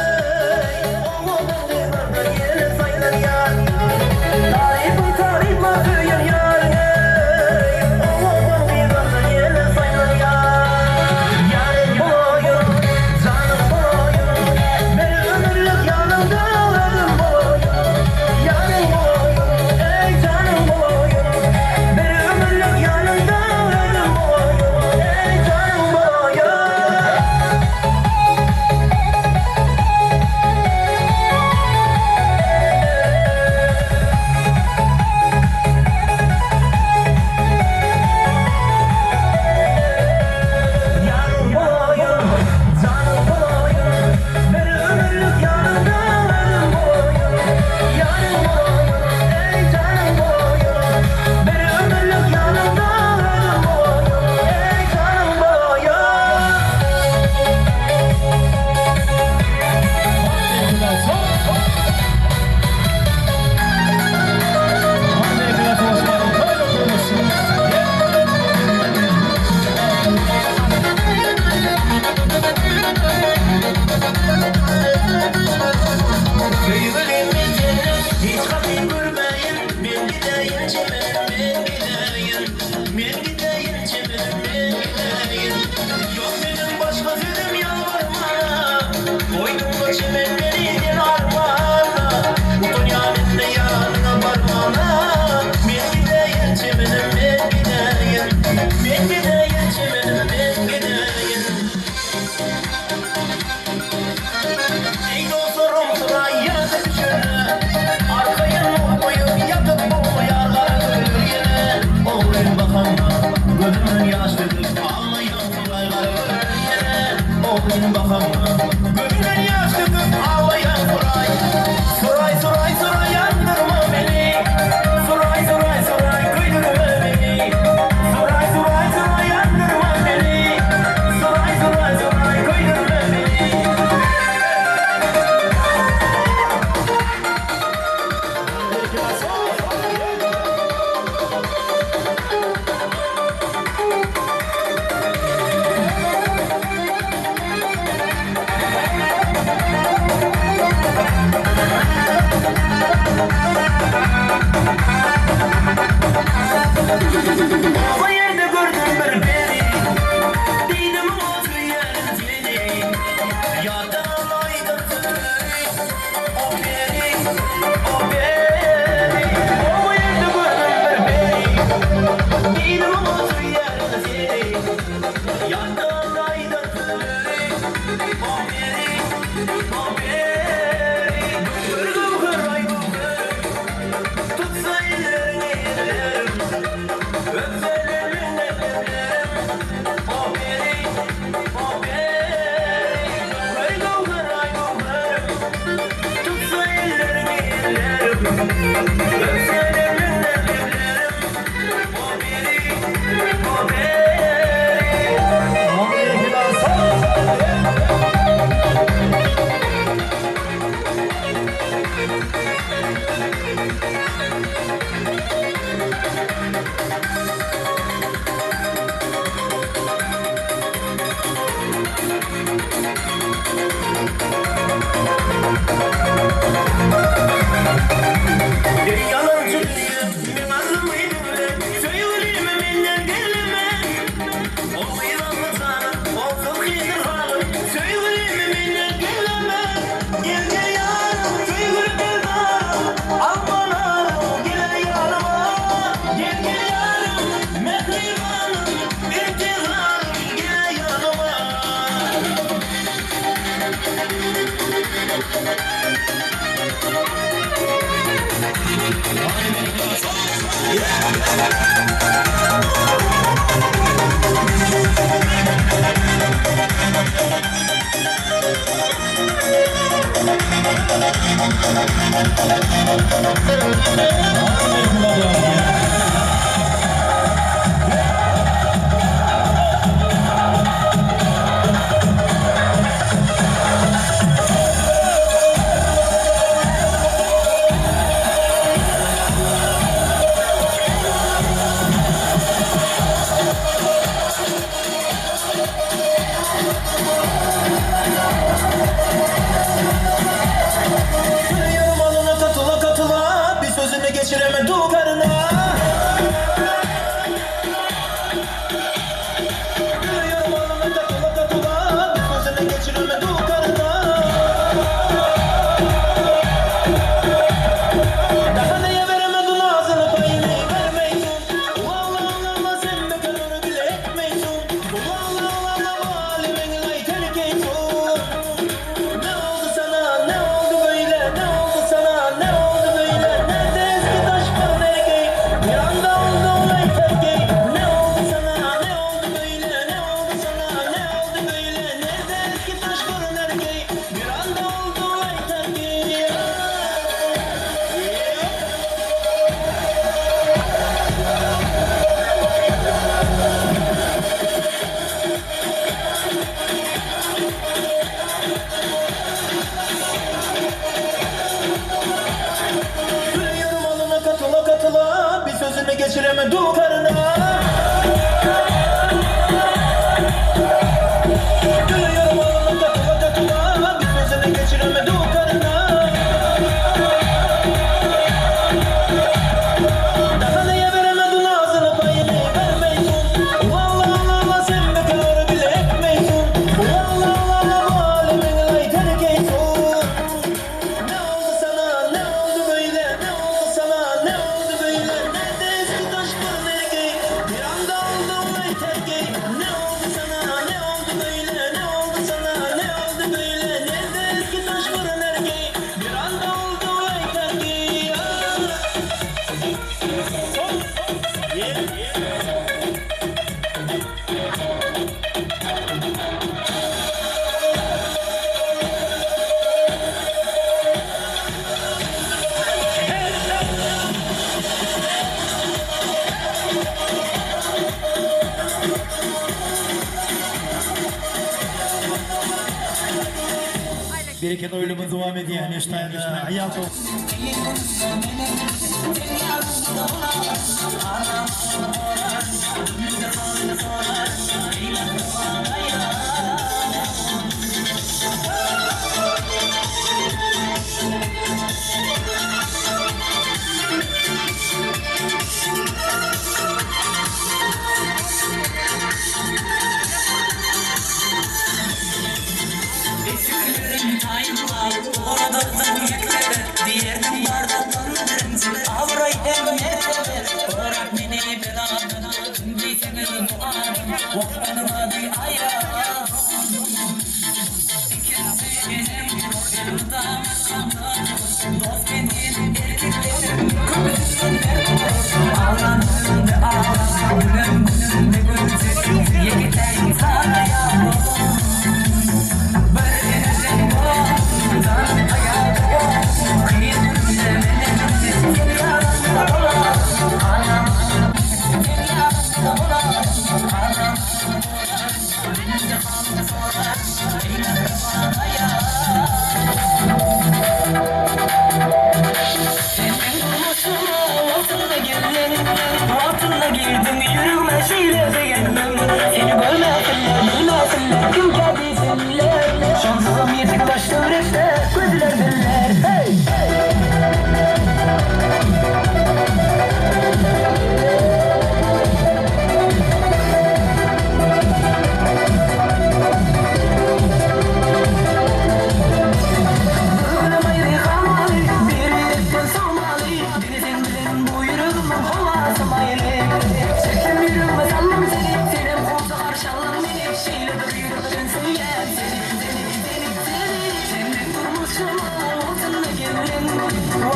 Oğlum kızlarda yeri sayılır ya. Tarih mazıyım yarını. Oğlum kızlarda yeri sayılır ya. Yarın boyu, canım boyu. Bir ömürlük yanımda ömrüm boyu. Yarın boyu, ey canım boyu. Bir ömürlük yanımda ömrüm boyu. Ey canım boyu. Yarın boyu, canım boyu. Bir ömürlük yanımda ömrüm boyu. Yarın boyu, ey canım boyu. Bir ömürlük yanımda ömrüm boyu. Ey canım boyu. Kıyılım cennet, hiç kapıyı görmeyin. Ben gideyim çemenim, ben gideyim. Ben gideyim çemenim, ben gideyim. Yok benim başka sözüm yalvarma. Boynumda çemenleriydin armağana. Bu dünyanın ne yanına varmana. Ben gideyim çemenim, ben gideyim. Ben gideyim çemenim, ben gideyim. Ey dostlarım sıraya düşürler. Arkaya koyup yatıp bu yarlar ölür yine. Oğlum bakamma, gözümün yaş döküp ağlayan kuraylar ölür yine. Oğlum bakamma, gözümün yaş döküp ağlayan kuray. Suray yandırma beni. Suray kıydırma beni. Suray yandırma beni. Suray kıydırma beni. O yerde gördüm bir peri. Değdim o yerin seni. Yardan aydırsın o peri. O peri. O yerde gördüm bir peri. Değdim o yerin seni. Yardan aydırsın o peri. O peri. Gır ay gır. Tutsa ellerini ellerim. Öpselerin ellerim. O peri. O peri. Gır ay gır. Tutsa ellerini ellerim. Öpselerin ellerim. O peri. O peri. Yalancı, ben azım Yürüyorum alına katıla katıla, bir sözünü geçiremedi o karına. Yürüyorum alına katıla katıla, bir sözünü geçiremedi o karına. Daha neye veremedin ağzını payını vermeysun. Vallahi Allah sen bekar onu bile etmeysun. Vallahi Allah bu halimin lay terk eysun. Ne oldu sana, ne oldu böyle, ne oldu sana, ne oldu böyle? Nerede eski taşkın erkek, bir anda oldu olay terkek. Ne oldu sana, ne oldu böyle, ne oldu sana, ne oldu böyle? Nerede eski taşkın erkek, bir anda oldu olay terkek. Yürüyorum alına katıla katıla, bir sözünü geçiremedi o karına. Yürüyorum alına katıla katıla, bir sözünü geçiremedi o karına. Daha neye veremedin ağzını payını vermeysun. Vallahi Allah sen bekar bile etmeysun. Vallahi Allah bu halimin lay terk eysun. Ne oldu sana, ne oldu böyle, ne oldu sana, ne oldu böyle? Nerede eski taşkın erkek, bir anda oldu olay terkek. Ne oldu sana, ne oldu böyle, ne oldu sana, ne oldu böyle? Nerede eski taşkın erkek, bir anda oldu olay terkek. Bereket oyunumuz devam ediyor. Einstein'da hayat olsun.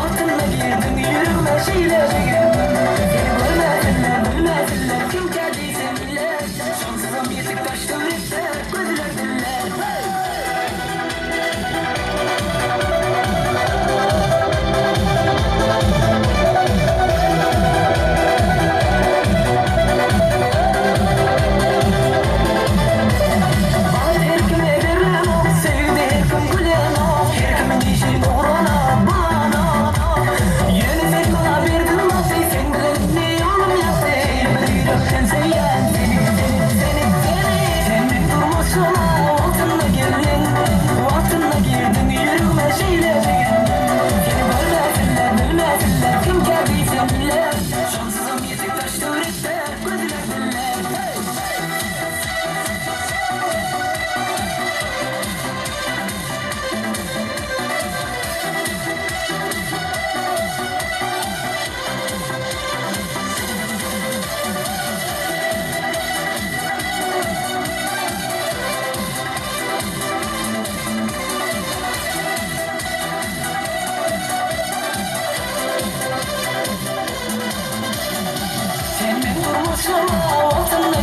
Altına girdim yürüme şeyleri. Seni görme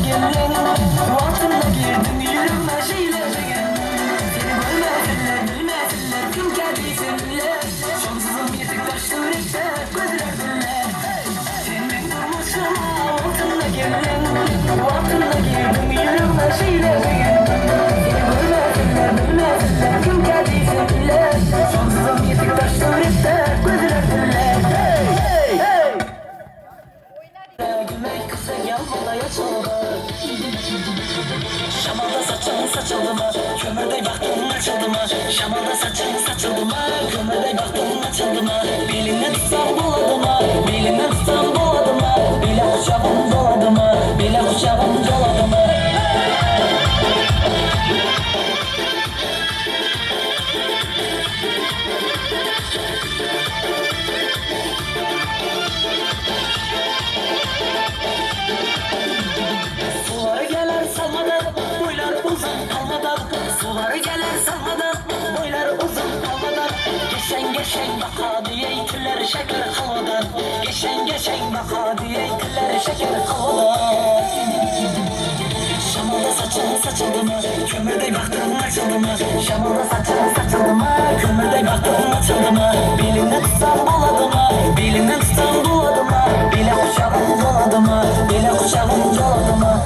gelin Vaktinde girdim yürüme şeylerine Seni görmesinler bilmesinler kim geldiysenler Şansızım yedik taşlı yürekte gözlersinler Senin durmuşuna vaktinde gelin Vaktinde girdim yürüme şeylerine Seni görmesinler bilmesinler kim geldiysenler Şansızım yedik taşlı yürekte gözlersinler Gülmek kısa gel balaya çaldı Şamada saçın saçıldı mı? Kömürde baktın açıldı mı? Şamada saçın saçıldı mı? Kömürde baktın açıldı mı? Belinden tutsam buladı mı? Belinden tutsam buladı mı? Bile kuşağım doladı mı? Bile kuşağım doladı mı? Suları gelir salmadan, boylar uzun kalmadan Suları gelir salmadan, boylar uzun kalmadan Geçen baka diye tüller şeker havadan Geçen baka diye tüller şeker havadan Şamada saçın saçıldı mı? Kömürde baktın açıldı mı? Şamada saçın saçıldı mı? Kömürde baktın açıldı mı? Belinden tutsam buladı mı? Belinden tutsam buladı mı? Bile kuşağım doladı mı? Bile kuşağım doladı mı?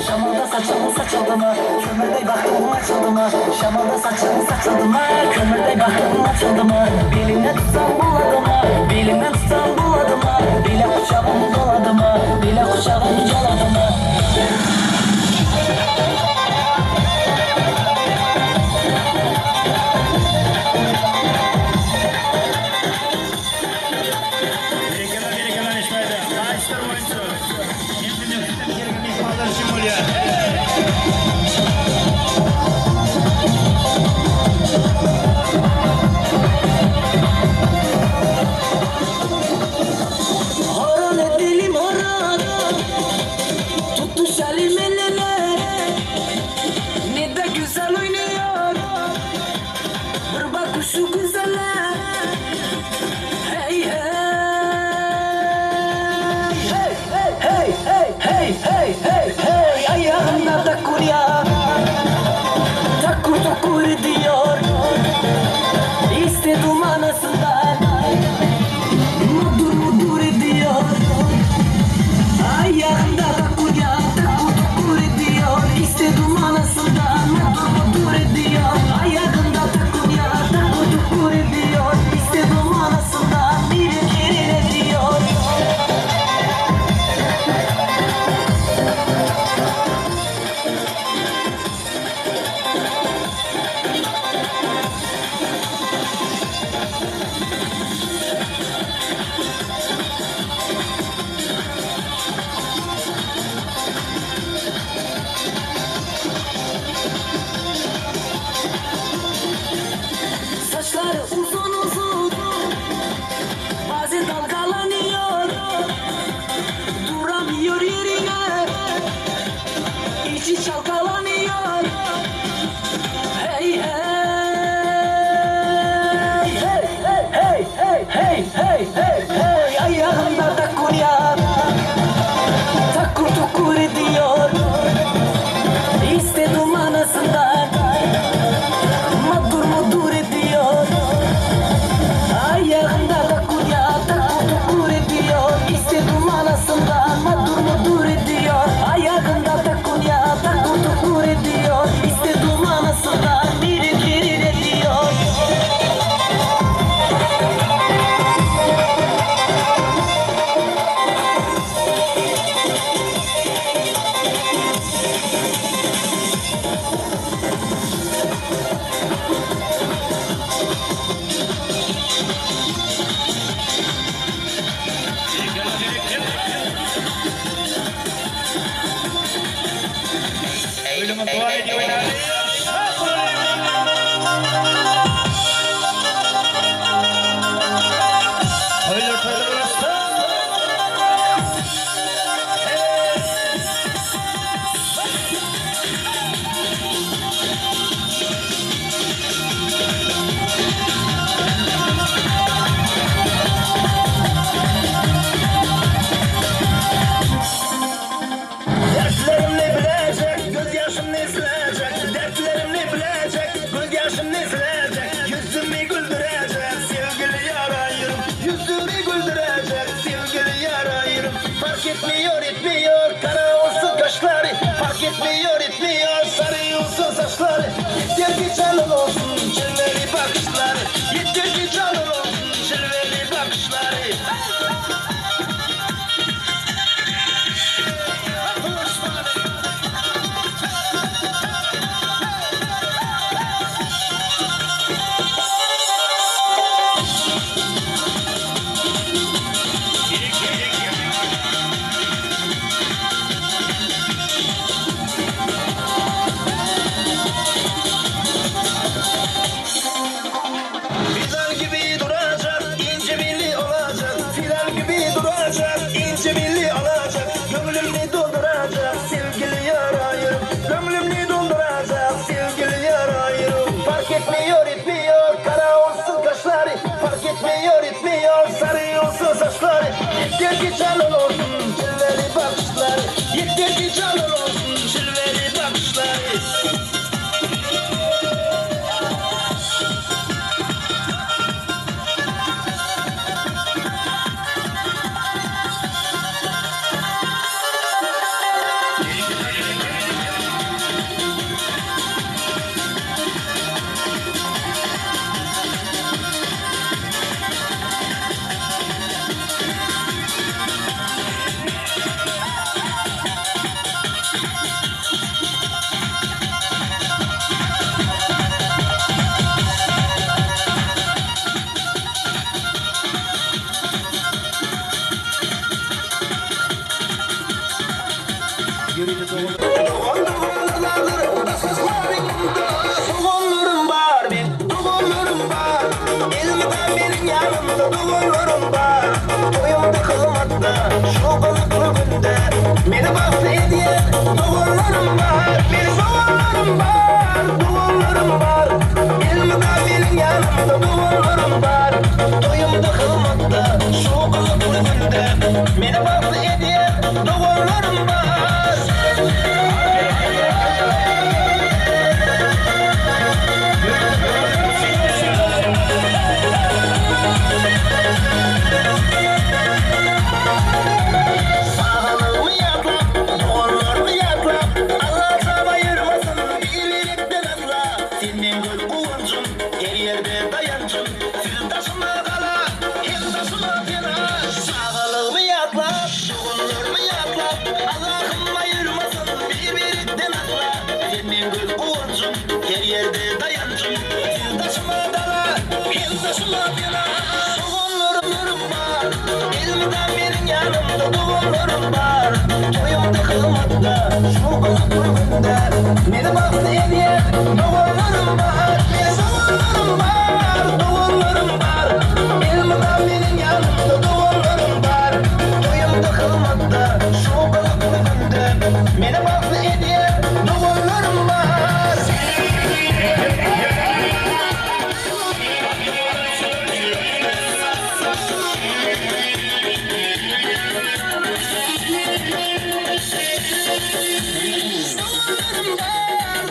Şamada saçın saçıldı mı? Kömürde baktın açıldı mı? Şamada saçın saçıldı mı? Kömürde baktın açıldı mı? Belinden tutsam buladı mı? Belinden tutsam buladı mı? Bile kuşağım doladı mı? Bile kuşağım doladı mı? etmiyor etmiyor kara olsun kaşları. Fark etmiyor etmiyor sarı olsun saçları. Yeter ki canın olsun cilveli bakışları. Yeter ki canın olsun cilveli bakışları. Fidan gibi duracak, ince belli olacak. Fidan gibi duracak, ince belli olacak. Gönlümü dolduracak, sevgili yarayım. Gönlümü dolduracak, sevgili yarayım. Fark etmiyor etmiyor kara olsun kaşları. Fark etmiyor etmiyor sarı olsun saçları. Yeter ki canın olsun cilveli bakışları. Yeter ki canın olsun cilveli bakışları. Duvarlarım var benim, duvarlarım var. Elimden benim yanımda duvarlarım var. Toyumda kılmakta, şu balıklı günde. Beni bahsediyen duvarlarım var. Benim duvarlarım var, duvarlarım var. Elimden benim yanımda duvarlarım var. Toyumda kılmakta, şu balıklı günde. Beni bahsediyen duvarlarım var. Sağlığımı yakla, doğrularımı yakla. Allah sana ayırmasın, birlikten atla. Senin gül kuvancım, her yerde dayancım. Siz taşıma kala, hep taşıma telaş. Sağlığımı yakla, doğrularımı yakla. Allah'ım ayırmasın, birlikten atla. Senin gül kuvancım, her yerde dayancım. Siz taşıma kala, hep taşıma telaş. Duvarlarım var, elimden benim yanımda duvarlarım var. Toyumda kılmakta, şu balıklı günde. Beni bahsediyen duvarlarım var. Benim duvarlarım var, duvarlarım var. Elimden benim yanımda duvarlarım var. Toyumda kılmakta, şu balıklı günde. Beni bahsediyen duvarlarım var.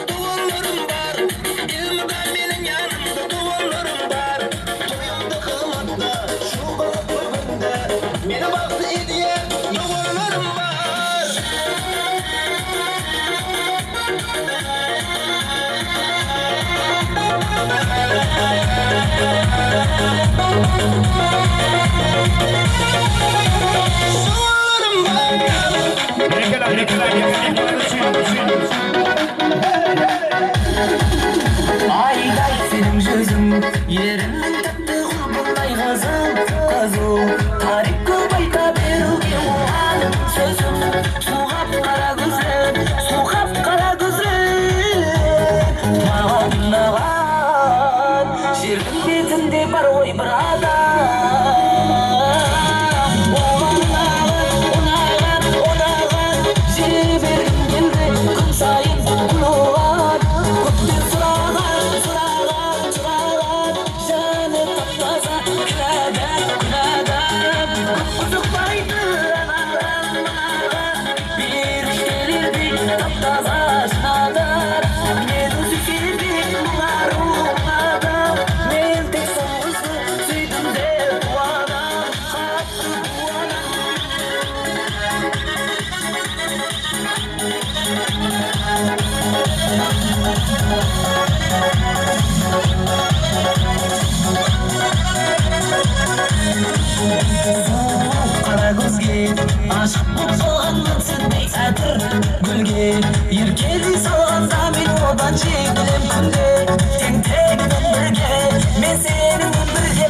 Duvarlarım var, elimden benim yanımda duvarlarım var. Toyumda kılmakta, şu balıklı günde. Beni bahsediyen duvarlarım var. Ayday senin sözüm yerimin tatlı kulbunday kızıl kızıl Tarık Kubay'da berildi uğanın sözüm Su kapkara güzel, su kapkara güzel Mağan şirin betinde var oy bir adam Aşık bulduğun sendey satır gülge Yerkeli salanda men odan çekilim kunde Ten tegidim birge men senin birge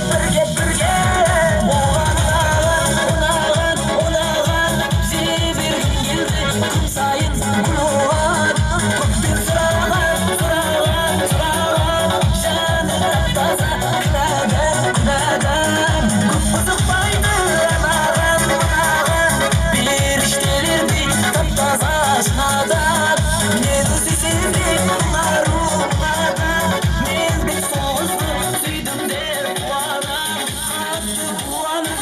Onağın Zibirgin geldi kum sayın kuluğan Koptir sırağın Canına taza kınadan Kupuzuk baydı anağın Bir iştelerdi taptaza şınadan Ne düzüzüldü narumlardan Men bir soğuzdu süydüm der kuanam Attı kuanım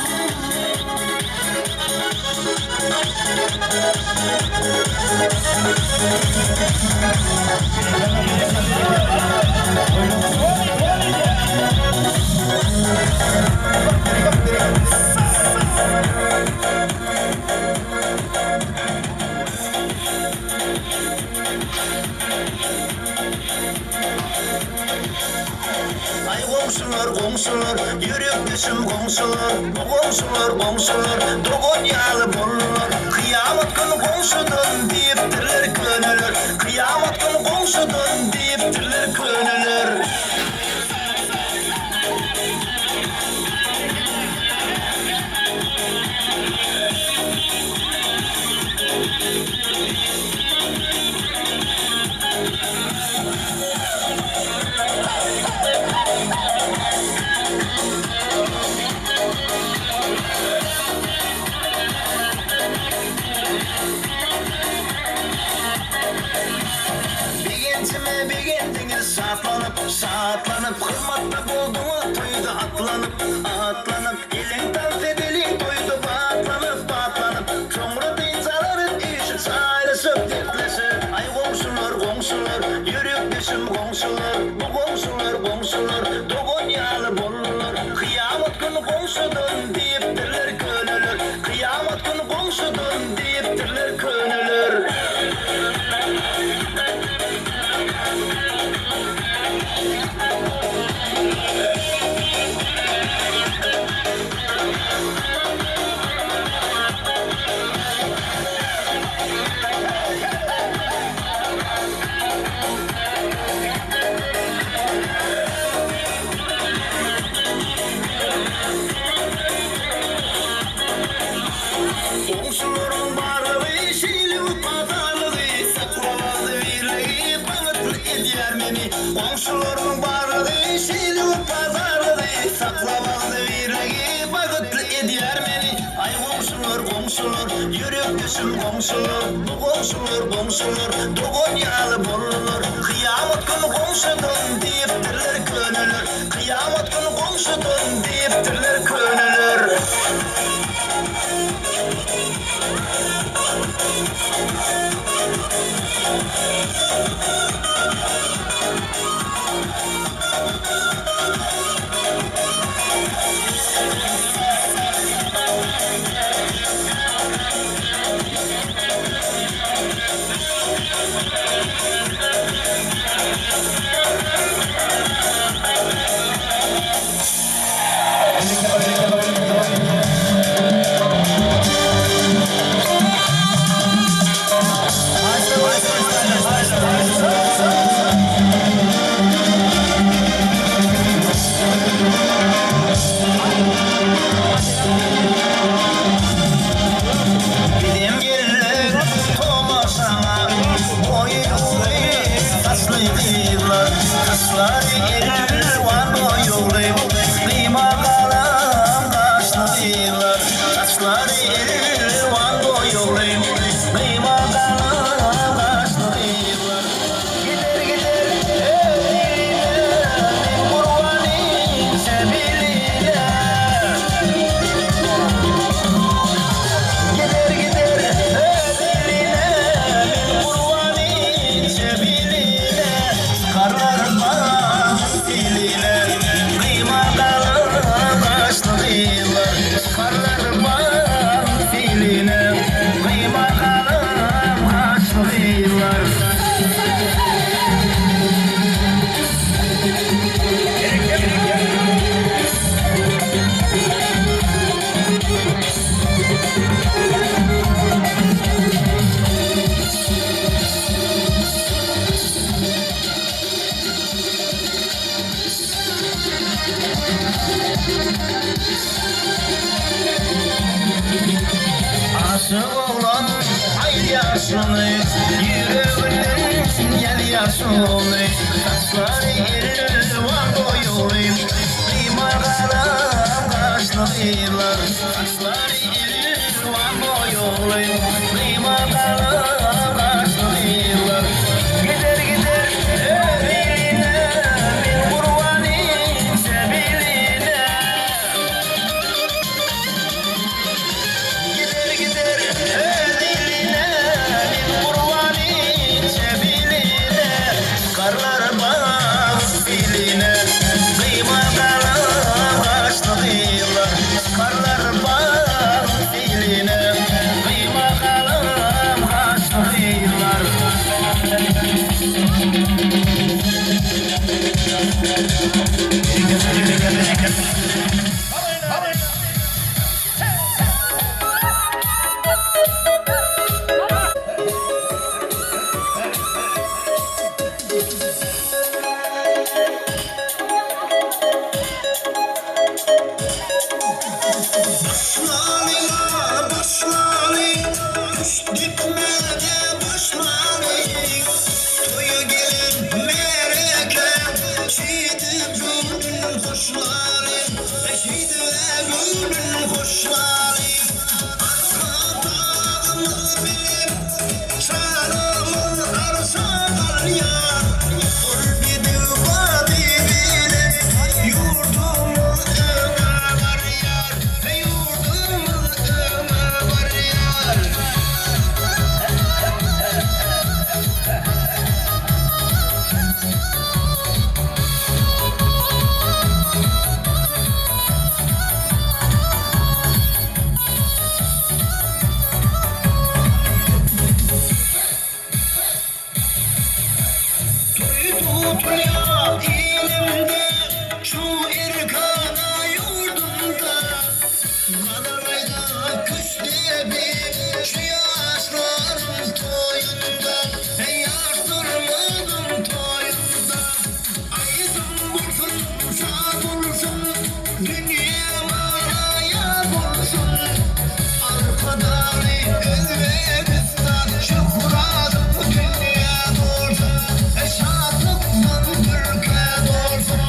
Ay komşular, yürek düşüm komşular. Bu komşular, dogon yağlı bollar. Kıyamet günü komşudan deyiptirler könülür. Kıyamet günü komşudan deyiptirler könülür. Bir gendiniz saatlanıp Hırmatla bulduğu toydu atlanıp Elin dans edilin toydu batlanıp Çomru diysaların işi sayrısıp dertleşir Ay komşular, yürek düşüm komşular Bu komşular, dogon yağlı bollar Kıyamet günü komşudan deyiptirler könülür Kıyamet günü komşudan deyiptirler könülür Komşuların varlığı, şeyliği, pazarlığı Saklamalı birliği, bağıtlı ediyor beni Komşuların varlığı, şeyliği, pazarlığı Saklamalı birliği, bağıtlı ediyor beni Ay komşular, yürek düşüm komşular Bu komşular, dogon yağlı bollar Kıyamet günü komşudan deyiptirler könülür Kıyamet günü komşudan deyiptirler könülür Memleket yaşlı olan ay yaşlı yüreğinin gel yaşlı saçları elvan boyulu kıyma karam kaşlıylar saçları elvan boyulu kıyma karam kaşlıylar gider gider eline bin kurbanın sebeline gider gider eline bin kurbanın sebeline karlar bak diline kıyma karam kaşlıylar karlar bak diline kıyma karam kaşlıylar Başlarına başlarına kuş gitmede başlarına toya gelin mereke şiidip gönlün hoşları şiidip gönlün hoşları arkadanı bilir çağrımın arsadan yar ulbidi vadibine yurdumun ömür var yar yurdumun ömür var yar Tutuyor elimde şu irkana yurdumda Kadarayda kış dibi şu yaşlarım toyunda Yaştırmadım toyunda Ayızım vursun sağ vursun dünya manaya vursun Arkadan Özbekistan şükranım dünya dursun Şadlıktan ülke dursun